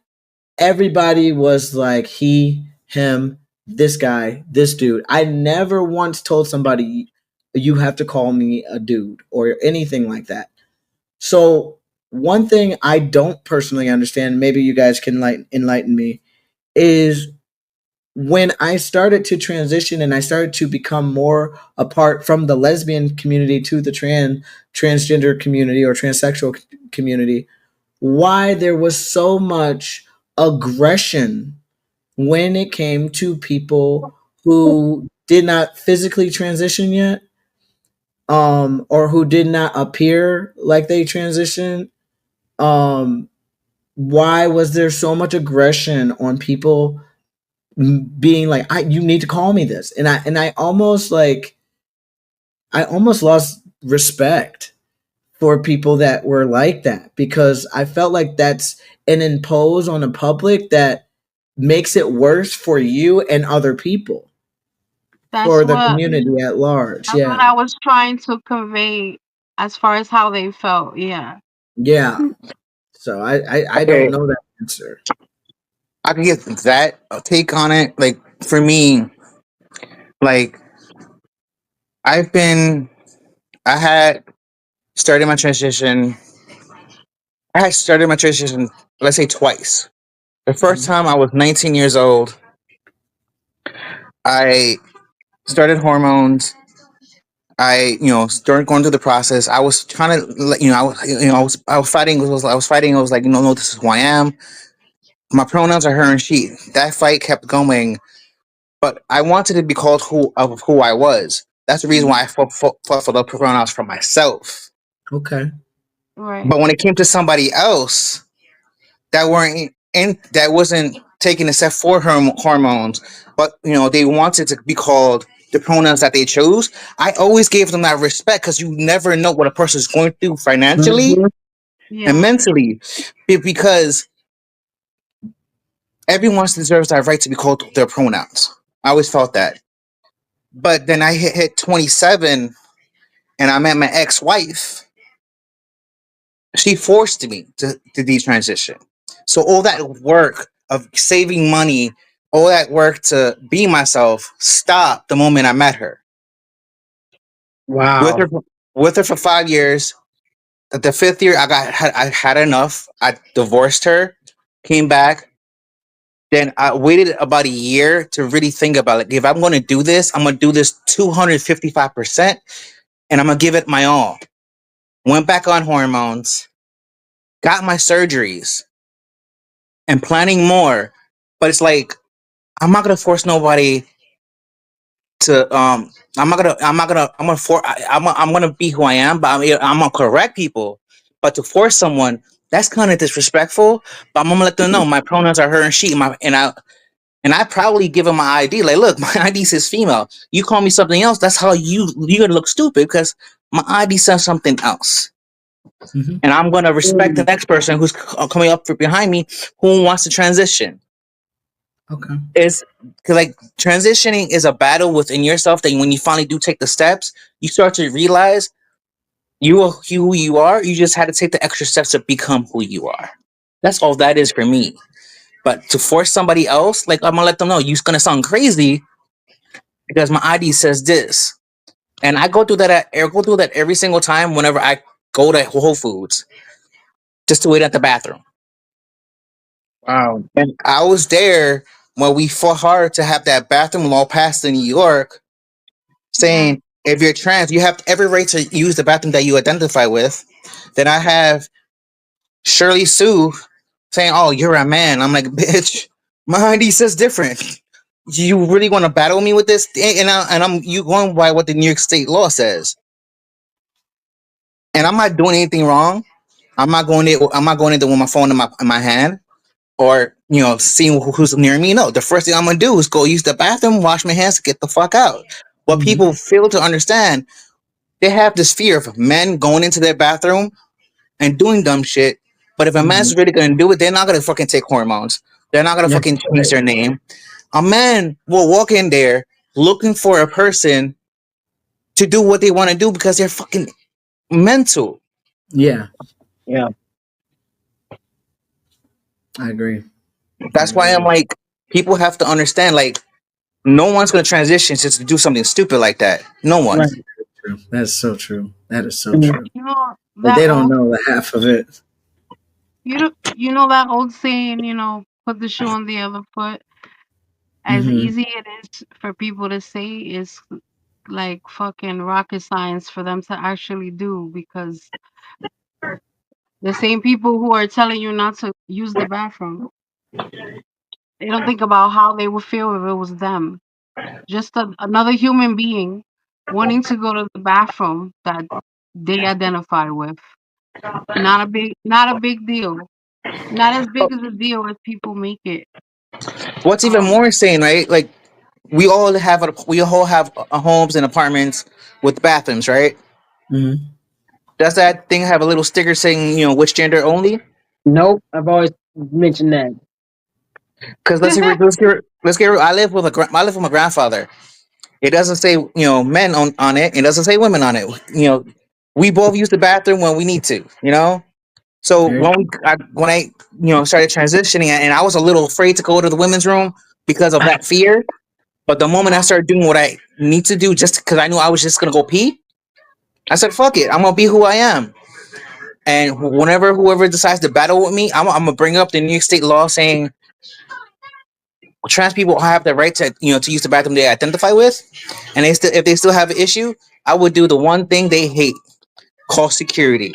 everybody was like he, him, this guy, this dude. I never once told somebody you have to call me a dude or anything like that. So one thing I don't personally understand, maybe you guys can enlighten me, is when I started to transition and I started to become more apart from the lesbian community to the transgender community or transsexual community, why there was so much aggression when it came to people who did not physically transition yet, or who did not appear like they transitioned. um why was there so much aggression on people being like, you need to call me this, and I almost I almost lost respect for people that were like that, because I felt like that's an impose on the public that makes it worse for you and other people,
That's
for the
what
community at large.
that's what
Yeah.
I was trying to convey as far as how they felt. Yeah.
Yeah. So I don't
Okay,
know that answer.
I can get that take on it. Like for me, like I've been, I had started my transition. I had started my transition, let's say twice. The first
Mhm.
time I was 19 years old, I started hormones. Started going through the process. I was trying to, I was fighting. I was like, no, this is who I am. My pronouns are her and she. That fight kept going, but I wanted to be called who I was. That's the reason why I fought for the pronouns for myself.
Okay.
Right.
But when it came to somebody else that wasn't taking a step for hormones, but they wanted to be called the pronouns that they chose. I always gave them that respect because you never know what a person's going through financially
Mhm.
and
Yeah.
mentally, because everyone deserves that right to be called their pronouns. I always felt that. But then I hit 27 and I met my ex-wife. She forced me to detransition. So all that work of saving money, all that work to be myself, stopped the moment I met her. With her,
Wow.
with her for 5 years. The fifth year, I had enough. I divorced her, came back, Then I waited about a year to really think about it. If I'm going to do this, I'm going to do this 255%, and I'm going to give it my all. Went back on hormones, got my surgeries, and planning more. But it's like, I'm not going to force nobody to I'm gonna be who I am, but I'm gonna correct people. But to force someone, that's kind of disrespectful. But I'm gonna let them know my pronouns are her and she. And I probably give them my ID. Like, look, my ID says female. You call me something else, that's how you're gonna look stupid because my ID says something else.
Hmm.
And I'm gonna respect the next person who's coming up behind me who wants to transition.
Okay.
Is because like transitioning is a battle within yourself that when you finally do take the steps, you start to realize you are who you are. You just had to take the extra steps to become who you are. That's all that is for me. But to force somebody else, like I'm gonna let them know you're gonna sound crazy because my ID says this, and I go through that every single time whenever I go to Whole Foods just to wait at the bathroom.
Wow.
And I was there when we fought hard to have that bathroom law passed in New York,
Yeah.
saying if you're trans, you have every right to use the bathroom that you identify with. Then I have Shirley Sue saying, "Oh, you're a man." I'm like, "Bitch, my ID says different. You really want to battle me with this?" And I'm you going by what the New York State law says, and I'm not doing anything wrong. I'm not going in there with my phone in my hand or seeing who's near me. No, the first thing I'm gonna do is go use the bathroom, wash my hands, get the fuck out. What
Hmm.
people fail to understand, they have this fear of men going into their bathroom and doing dumb shit. But if a
Hmm.
man's really gonna do it, they're not gonna fucking take hormones. They're not gonna
That's
fucking change
right.
their name. A man will walk in there looking for a person to do what they want to do because they're fucking mental.
Yeah,
Yeah.
I agree. I
That's why I'm
agree.
like, people have to understand, like, no one's gonna transition just to do something stupid like that. No one.
Right.
True. That's so true. That is so
Mhm.
true.
You know
But they
that
don't
old
know the half of it.
you know that old saying, put the shoe on the other foot. As
Hmm.
easy it is for people to say is like fucking rocket science for them to actually do, because the same people who are telling you not to use the bathroom, they don't think about how they would feel if it was them. Just another human being wanting to go to the bathroom that they identify with. Not a big deal. Not as big as a deal as people make it.
What's even
Um,
more insane, right? Like, we all have homes and apartments with bathrooms, right?
Hmm.
Does that thing have a little sticker saying, which gender only?
Nope. I've always mentioned that.
Because I live with my grandfather. It doesn't say men on it. It doesn't say women on it. We both use the bathroom when we need to. So
Very
when I started transitioning, and I was a little afraid to go to the women's room because of that fear. But the moment I
yeah,
started doing what I need to do, just because I knew I was just gonna go pee, I said, "Fuck it, I'm gonna be who I am." And whenever whoever decides to battle with me, I'm gonna bring up the New York State law saying trans people have the right to to use the bathroom they identify with, and if they still have an issue, I would do the one thing they hate: call security.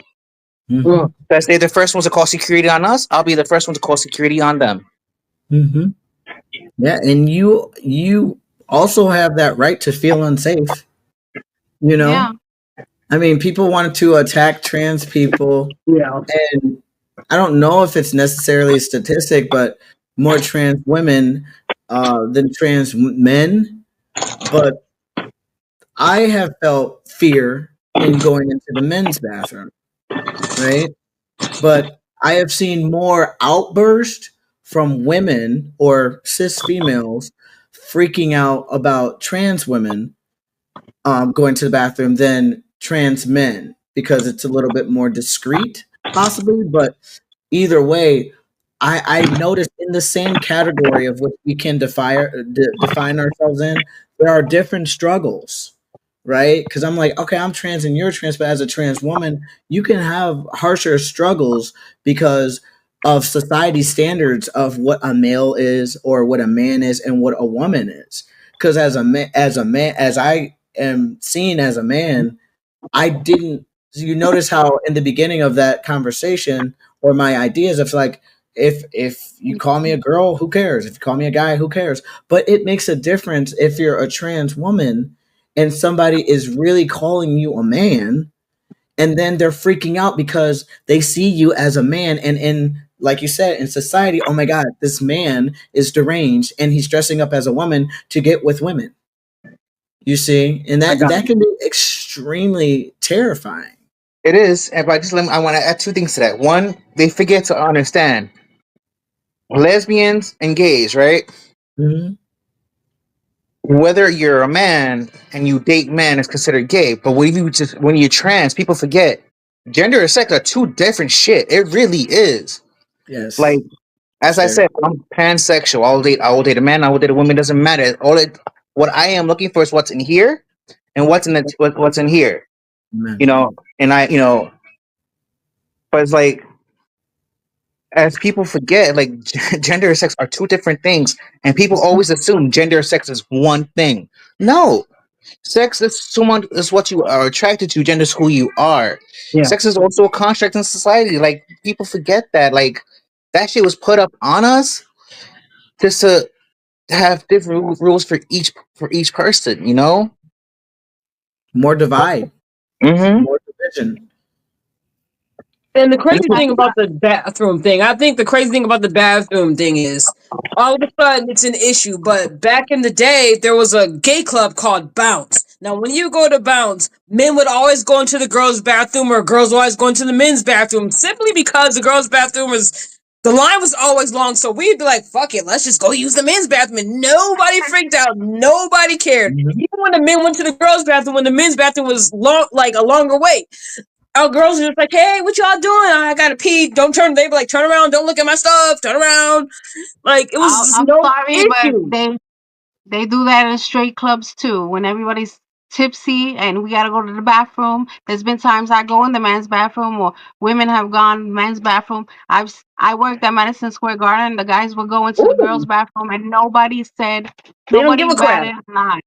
Hmm.
Ugh.
Because they're the first ones to call security on us, I'll be the first one to call security on them.
Hmm. Yeah, and you also have that right to feel unsafe. You
yeah,
know, I mean, people wanted to attack trans people,
Yeah.
and I don't know if it's necessarily a statistic, but more trans women than trans men. But I have felt fear in going into the men's bathroom, right? But I have seen more outburst from women or cis females freaking out about trans women going to the bathroom than trans men because it's a little bit more discreet, possibly. But either way, I've noticed in the same category of which we can define ourselves in, there are different struggles, right? Because I'm like, okay, I'm trans and you're trans, but as a trans woman, you can have harsher struggles because of society standards of what a male is or what a man is and what a woman is. Because as I am seen as a man, I didn't. You notice how in the beginning of that conversation or my ideas of like, if you call me a girl, who cares? If you call me a guy, who cares? But it makes a difference if you're a trans woman and somebody is really calling you a man, and then they're freaking out because they see you as a man, and in like you said, in society, oh my god, this man is deranged and he's dressing up as a woman to get with women. You see, and
I got
that can be extremely terrifying.
it is, and but I want to add two things to that. One, they forget to understand lesbians and gays, right?
Hmm.
Whether you're a man and you date men is considered gay, but when you're trans, people forget gender and sex are two different shit. It really is.
Yes,
Like as
it's
I
very
said, I'm pansexual. I will date a man. I will date a woman. Doesn't matter. What I am looking for is what's in here and what's in here.
man.
You know, and but it's like as people forget, like gender and sex are two different things, and people always assume gender and sex is one thing. No, sex is what you are attracted to. Gender is who you are.
Yeah.
Sex is also a construct in society. Like people forget that. Like that shit was put up on us just to have different rules for each person. You know.
More divide,
Mm-hmm.
more division.
And the crazy thing about the bathroom thing, I think the crazy thing about the bathroom thing is all of a sudden it's an issue. But back in the day, there was a gay club called Bounce. Now, when you go to Bounce, men would always go into the girls' bathroom or girls would always go into the men's bathroom simply because the girls' bathroom was. The line was always long, so we'd be like, fuck it, let's just go use the men's bathroom. And nobody freaked out. Nobody cared.
Mhm.
Even when the men went to the girls' bathroom, when the men's bathroom was long, like a longer wait, our girls are just like, hey, what y'all doing? I gotta pee. Don't turn. They be like, turn around. Don't look at my stuff. Turn around. Like it was just
I'm
no
sorry, but
issue.
they do that in straight clubs too. When everybody's tipsy and we gotta go to the bathroom. There's been times I go in the men's bathroom or women have gone men's bathroom. I worked at Madison Square Garden. The guys would go into the girls'
Ooh,
bathroom and
they don't give a
nobody
crap.
batted an eye.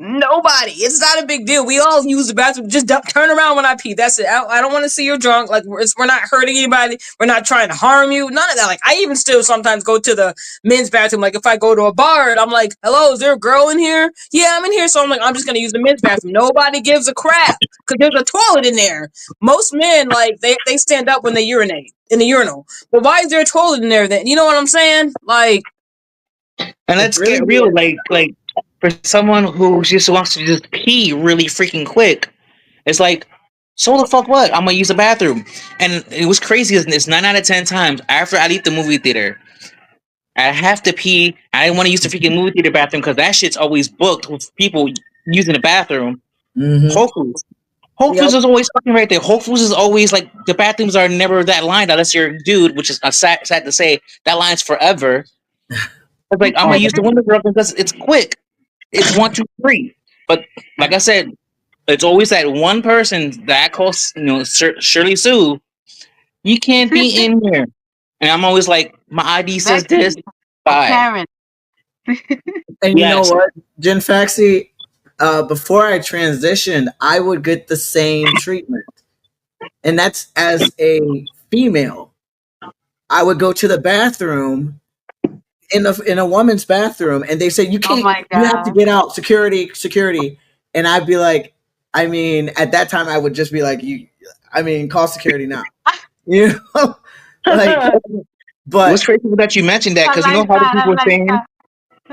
Nobody. It's not a big deal. We all use the bathroom. Just turn around when I pee. That's it. I don't want to see you drunk. Like we're not hurting anybody. We're not trying to harm you. None of that. Like I even still sometimes go to the men's bathroom. Like if I go to a bar and I'm like, "Hello, is there a girl in here?" Yeah, I'm in here. So I'm like, I'm just gonna use the men's bathroom. Nobody gives a crap because there's a toilet in there. Most men like they stand up when they urinate in the urinal. But why is there a toilet in there then? You know what I'm saying? Like
And
It's
let's
really
get real. Like for someone who just wants to just pee really freaking quick, it's like, so the fuck what? I'm gonna use the bathroom. And it was crazy. It's 9 out of 10 times after I leave the movie theater, I have to pee. I didn't want to use the freaking movie theater bathroom because that shit's always booked with people using the bathroom.
hmm.
Whole Foods. Whole
yep.
Foods is always fucking right there. Whole Foods is always like the bathrooms are never that lined unless you're a dude, which is sad to say. That line's forever. It's like I'm gonna
Oh,
use the window bathroom because it's quick. It's 1, 2, 3. But like I said, it's always that one person that I call, Shirley Sue. You can't be in here, and I'm always like, my ID says this.
Becky or
Bye.
Karen.
And you know
Yes.
what, Jen Faxi, before I transitioned, I would get the same treatment, and that's as a female. I would go to the bathroom in a woman's bathroom, and they say you
Oh
can't.
my
You have to
god.
get out. Security, security. And I'd be like, I mean, at that time, I would just be like, you. I mean, call security now. You know, like,
It was
but
crazy that you mentioned that
I
because you know
like
how the
that. I
people were
like
saying,
that.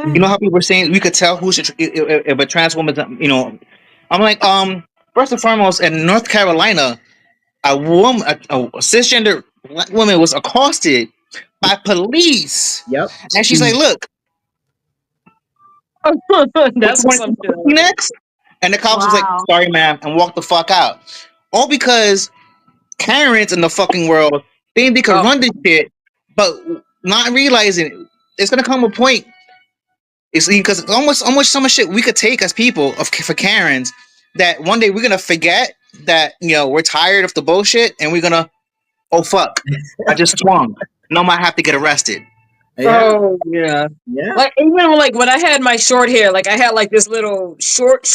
you know how people were saying we could tell who's if a trans woman, I'm like, first and foremost, in North Carolina, a woman, a cisgender black woman was accosted by police,
yep.
and she's like, "Look, what
That's
you want
some shit.
to next?" And the cops was like,
Wow.
"Sorry, ma'am," and walked the fuck out. All because Karens in the fucking world think they could
Oh,
run this shit, but not realizing it's gonna come a point. It's because almost so much shit we could take as people for Karens that one day we're gonna forget that we're tired of the bullshit and we're gonna Oh fuck! I just swung. No, I have to get arrested.
Yeah,
Oh yeah.
yeah.
Like even when I had my short hair, like I had like this little short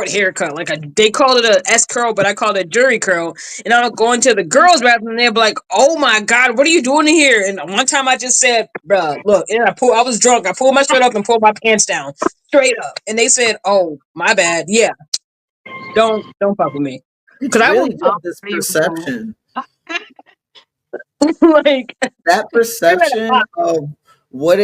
haircut. Like they called it a S curl, but I called it jury curl. And I'll go into the girls' bathroom and they'll be like, "Oh my god, what are you doing in here?" And one time I just said, "Bruh, look," and I was drunk. I pulled my shirt up and pulled my pants down straight up. And they said, "Oh my bad, yeah, don't fuck with me,"
It's
because I will
really just this
Unbelievable.
perception.
like
That
you better
perception
not.
of what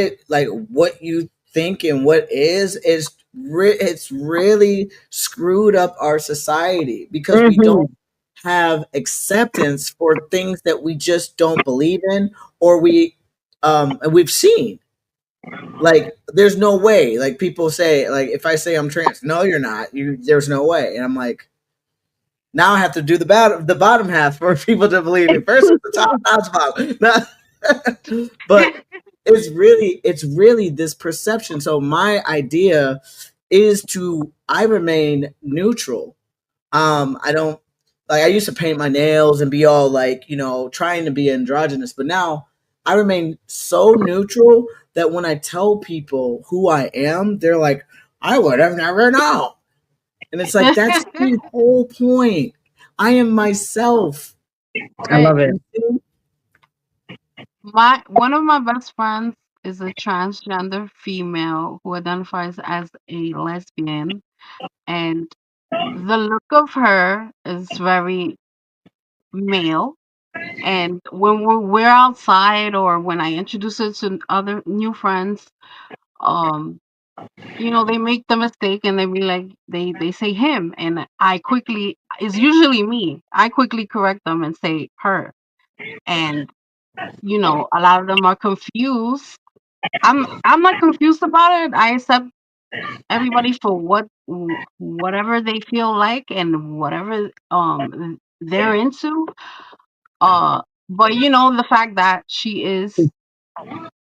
you think and what is it's really screwed up our society because we don't
Mhm.
have acceptance for things that we just don't believe in, or and we've seen. Like there's no way. Like people say, like if I say I'm trans, no you're not. There's no way. And I'm like, now I have to do the bottom half for people to believe me. First it's the top, now it's the bottom. But it's really this perception. So my idea is to I remain neutral. I don't like I used to paint my nails and be all like, trying to be androgynous, but now I remain so neutral that when I tell people who I am, they're like, I would have never known. And it's like that's the whole point. I am myself.
I
Right.
love it.
My one of my best friends is a transgender female who identifies as a lesbian, and the look of her is very male. And when we're outside or when I introduce her to other new friends, um, they make the mistake and they be like they say him, and I quickly it's usually me. I quickly correct them and say her. And a lot of them are confused. I'm not confused about it. I accept everybody for whatever they feel like and whatever they're into. But the fact that she is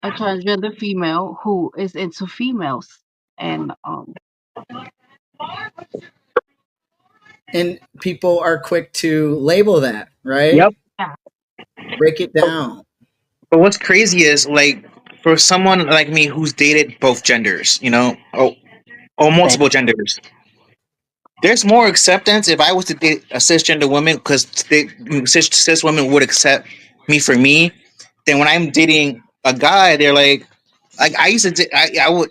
a transgender female who is into females, and
And people are quick to label that, right?
Yep.
yeah,
Break it down.
But what's crazy is like for someone like me who's dated both genders, or multiple genders, there's more acceptance if I was to date a cisgender woman because cis women would accept me for me. Then when I'm dating a guy, they're like I used to, I would,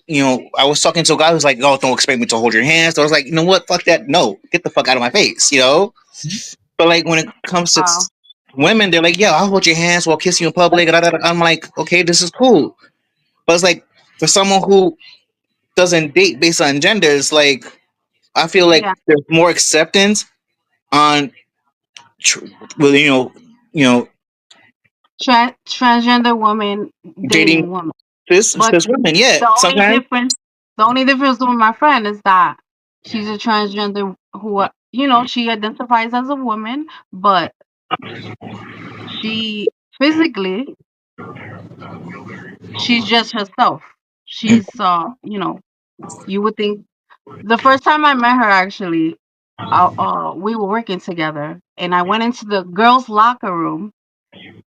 I was talking to a guy who's like, "Oh, don't expect me to hold your hands." So I was like, you know what, fuck that, no, get the fuck out of my face. But like when it comes to
wow,
women, they're like, "Yeah, I'll hold your hands while kissing you in public." I'm like, okay, this is cool. But it's like for someone who doesn't date based on genders, like I feel like
yeah,
there's more acceptance on, tr- well, you know,
transgender woman
dating
dating woman. But
cis women. Yeah,
the only
sometimes
difference, the only difference with my friend is that she's a transgender who, she identifies as a woman, but she physically, she's just herself. She's, you would think the first time I met her, actually, we were working together, and I went into the girls' locker room,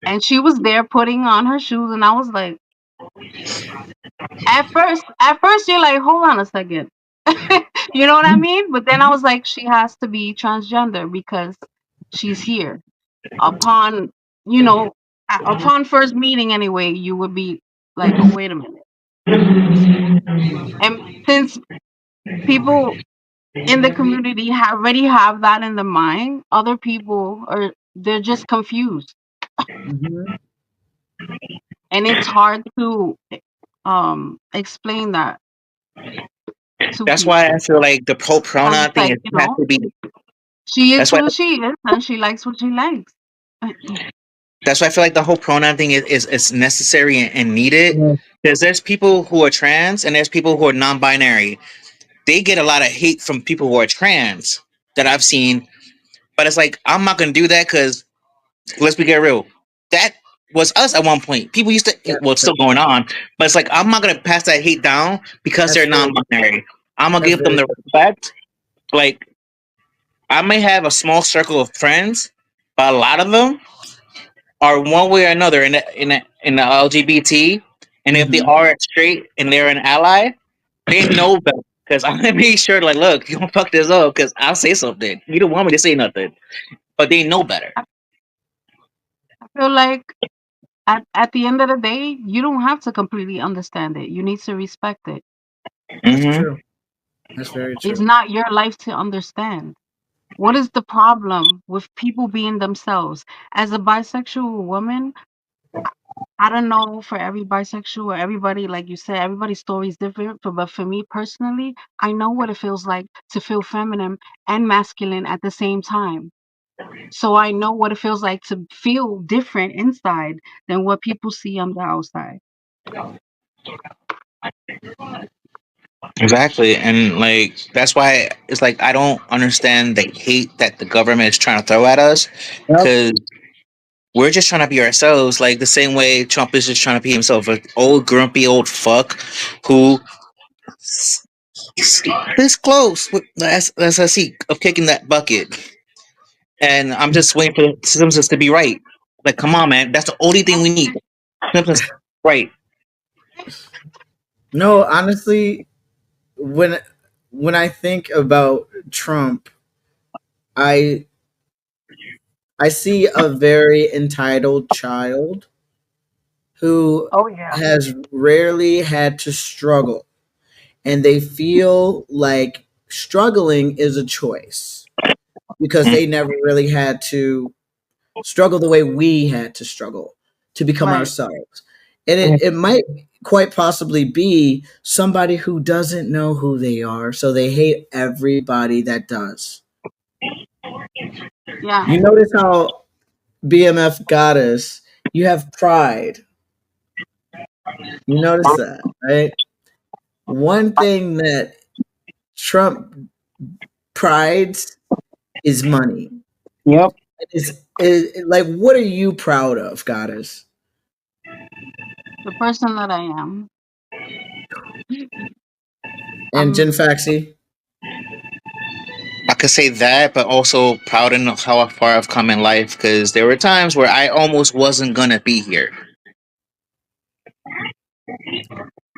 and she was there putting on her shoes, and I was like, at first, you're like, hold on a second, you know what I mean? But then I was like, she has to be transgender because she's here. Upon, you know, upon first meeting, anyway, you would be like, oh, wait a minute. And since people in the community already have that in the mind, other people they're just confused,
Mhm.
and it's hard to explain that to
that's why I
people.
feel like the whole
Because
pronoun
it's
thing
like,
is has to be.
she is
That's why
who she is and she likes what she likes.
that's why I feel like the whole pronoun thing is necessary and needed
Mhm.
because there's people who are trans and there's people who are non-binary. They get a lot of hate from people who are trans that I've seen, but it's like I'm not gonna do that because let's be get real. That was us at one point. People used to, well, it's
That's
still going on, but it's like I'm not gonna pass that hate down because
that's
they're
very
non-binary. I'm gonna
that's
give them
very
the respect. Like I may have a small circle of friends, but a lot of them, are one way or another in the LGBT, and if they
Hmm.
are straight and they're an ally, they know better. Because I'm gonna make sure, like, look, you don't fuck this up. Because I'll say something. You don't want me to say nothing, but they know better.
I I feel like at the end of the day, you don't have to completely understand it. You need to respect it.
That's
Hmm.
true. That's very
It's
true.
not your life to understand. What is the problem with people being themselves? As a bisexual woman, I don't know for every bisexual or everybody, like you said, everybody's story is different. But for me personally, I know what it feels like to feel feminine and masculine at the same time. So I know what it feels like to feel different inside than what people see on the outside.
Exactly, and like that's why it's like I don't understand the hate that the government is trying to throw at us,
Yep.
because we're just trying to be ourselves, like the same way Trump is just trying to be himself, an old grumpy old fuck who this close as a seat of kicking that bucket, and I'm just waiting for the Simpsons to be right. Like, come on, man, that's the only thing we need. Simpsons, right?
No, honestly, when I think about Trump, I I see a very entitled child who
Oh yeah.
has rarely had to struggle, and they feel like struggling is a choice because they never really had to struggle the way we had to struggle to become
Right.
ourselves. And it might quite possibly be somebody who doesn't know who they are, so they hate everybody that does.
Yeah.
You notice how BMF goddess, you have pride. You notice that, right? One thing that Trump prides is money.
Yep.
Is like, what are you proud of, goddess?
The person that I am.
And
I'm
Jen Faxi?
I could say that, but also proud in how far I've come in life, because there were times where I almost wasn't gonna be here.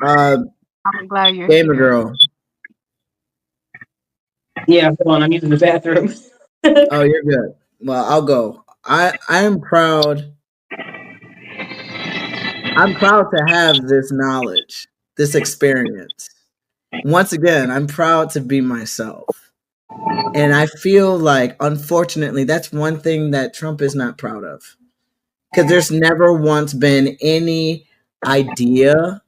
Uh,
I'm glad you're
Gamer
here.
girl.
Yeah, hold on, I'm using the bathroom.
Oh, you're good. Well, I'll go. I am proud. I'm proud to have this knowledge, this experience. Once again, I'm proud to be myself. And I feel like, unfortunately, that's one thing that Trump is not proud of. Because there's never once been any idea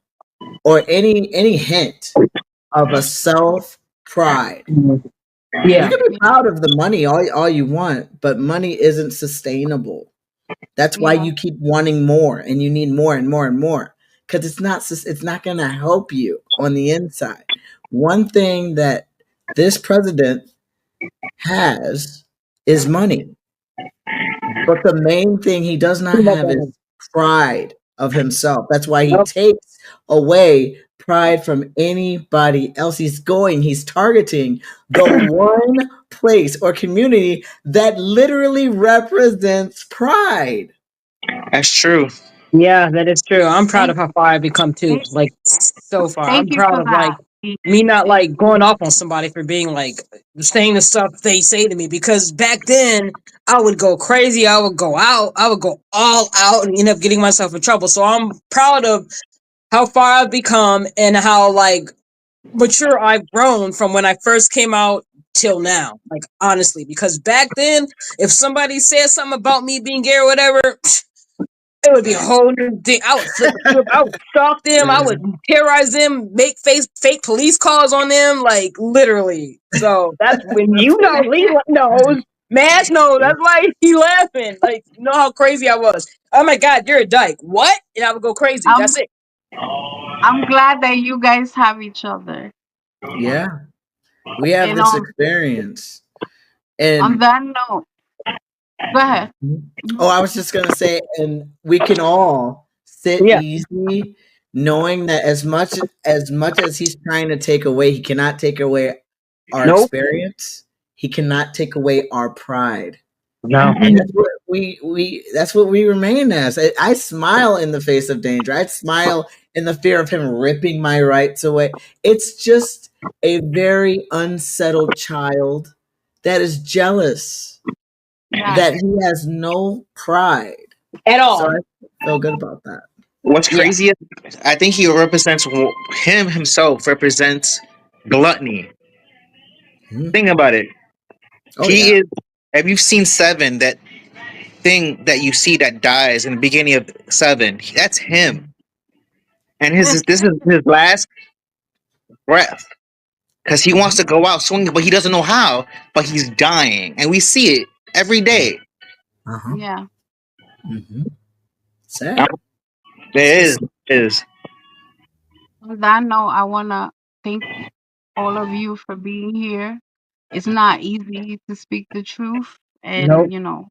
or any hint of a self pride. You
Yeah.
can be
Yeah.
proud of the money all you want, but money isn't sustainable. That's why
Yeah.
you keep wanting more and you need more and more and more, because it's not going to help you on the inside. One thing that this president has is money, but the main thing he does not have is pride of himself. That's why he
Yep.
takes away pride from anybody else. He's targeting the one place or community that literally represents pride.
That's true.
Yeah, that is true. I'm proud
Thank
of how far I've become too.
thank,
Like so far.
thank
I'm
you
proud
for
of like
that.
me not
Thank
like going off on somebody for being like saying the stuff they say to me, because back then I would go crazy, I would go out, I would go all out and end up getting myself in trouble. So I'm proud of how far I've become and how like mature I've grown from when I first came out till now. Like honestly, because back then if somebody said something about me being gay or whatever, it would be a whole new thing. I would flip a script. I would stalk them. I would terrorize them. Make fake police calls on them. Like literally. So that's when you know Lee knows. Mash knows. That's why he laughing. Like you know how crazy I was. Oh my god, you're a dyke. What? And I would go crazy.
I'm
That's it.
I'm glad that you guys have each other.
Yeah, we have
And
this experience.
on
And
that note, go ahead.
oh,
Mhm.
I was just gonna say, and we can all sit
Yeah.
easy, knowing that as much as he's trying to take away, he cannot take away our
Nope.
experience. He cannot take away our pride.
No.
And that's what we remain as. I smile in the face of danger. I smile in the fear of him ripping my rights away. It's just a very unsettled child that is jealous,
Yes.
that he has no pride.
At
So
all.
I feel good about that.
What's
Yeah.
crazy is I think he represents him himself represents gluttony.
Mhm.
Think about it.
Oh
He
yeah.
is. Have you seen Seven? That thing that you see that dies in the beginning of Seven. That's him, and this is his last breath because he wants to go out swinging, but he doesn't know how. But he's dying, and we see it every day.
Uh-huh.
Yeah.
Hmm. Sad.
It
So
is.
sad.
It is.
On that note, I wanna thank all of you for being here. It's not easy to speak the truth and,
Nope.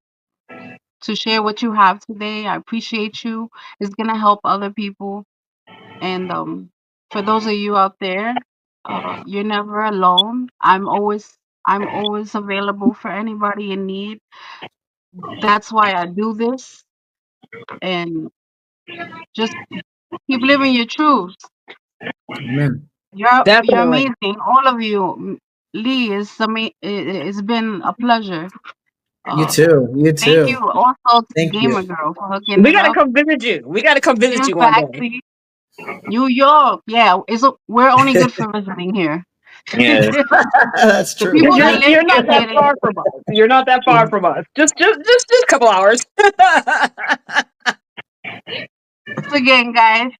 to share what you have today. I appreciate you. It's gonna help other people. And for those of you out there, you're never alone. I'm always available for anybody in need. That's why I do this. And just keep living your truth.
Amen.
You're
Definitely.
amazing, all of you. Lee, it's been a pleasure.
You
Uh,
too. You
Thank you
too.
also to
Thank you.
Gamer Girl for hooking
We
it
gotta
up.
come visit you. We gotta come visit
In
you one day.
Faxi, New York, yeah, we're only good for visiting here.
Yeah.
That's
The
true.
people
Because
that live
you're not
here
that
get it.
far from us. You're not that far from us. Just a couple hours.
Once again, guys,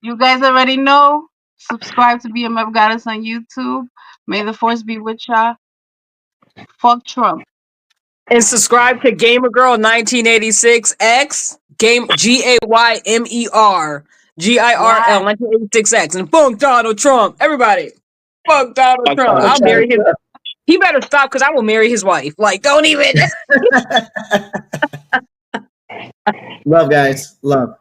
you guys already know. Subscribe to BMF Goddess on YouTube. May the force be with y'all. Fuck Trump.
And subscribe to Gamer Girl 1986 X Game GAYMER
Yeah.
GIRL 1986 X and fuck Donald Trump. Everybody, fuck Donald
Fuck
Trump.
Donald
I'll
Trump.
marry him. He better stop because I will marry his wife. Like, don't even.
Love, guys. Love.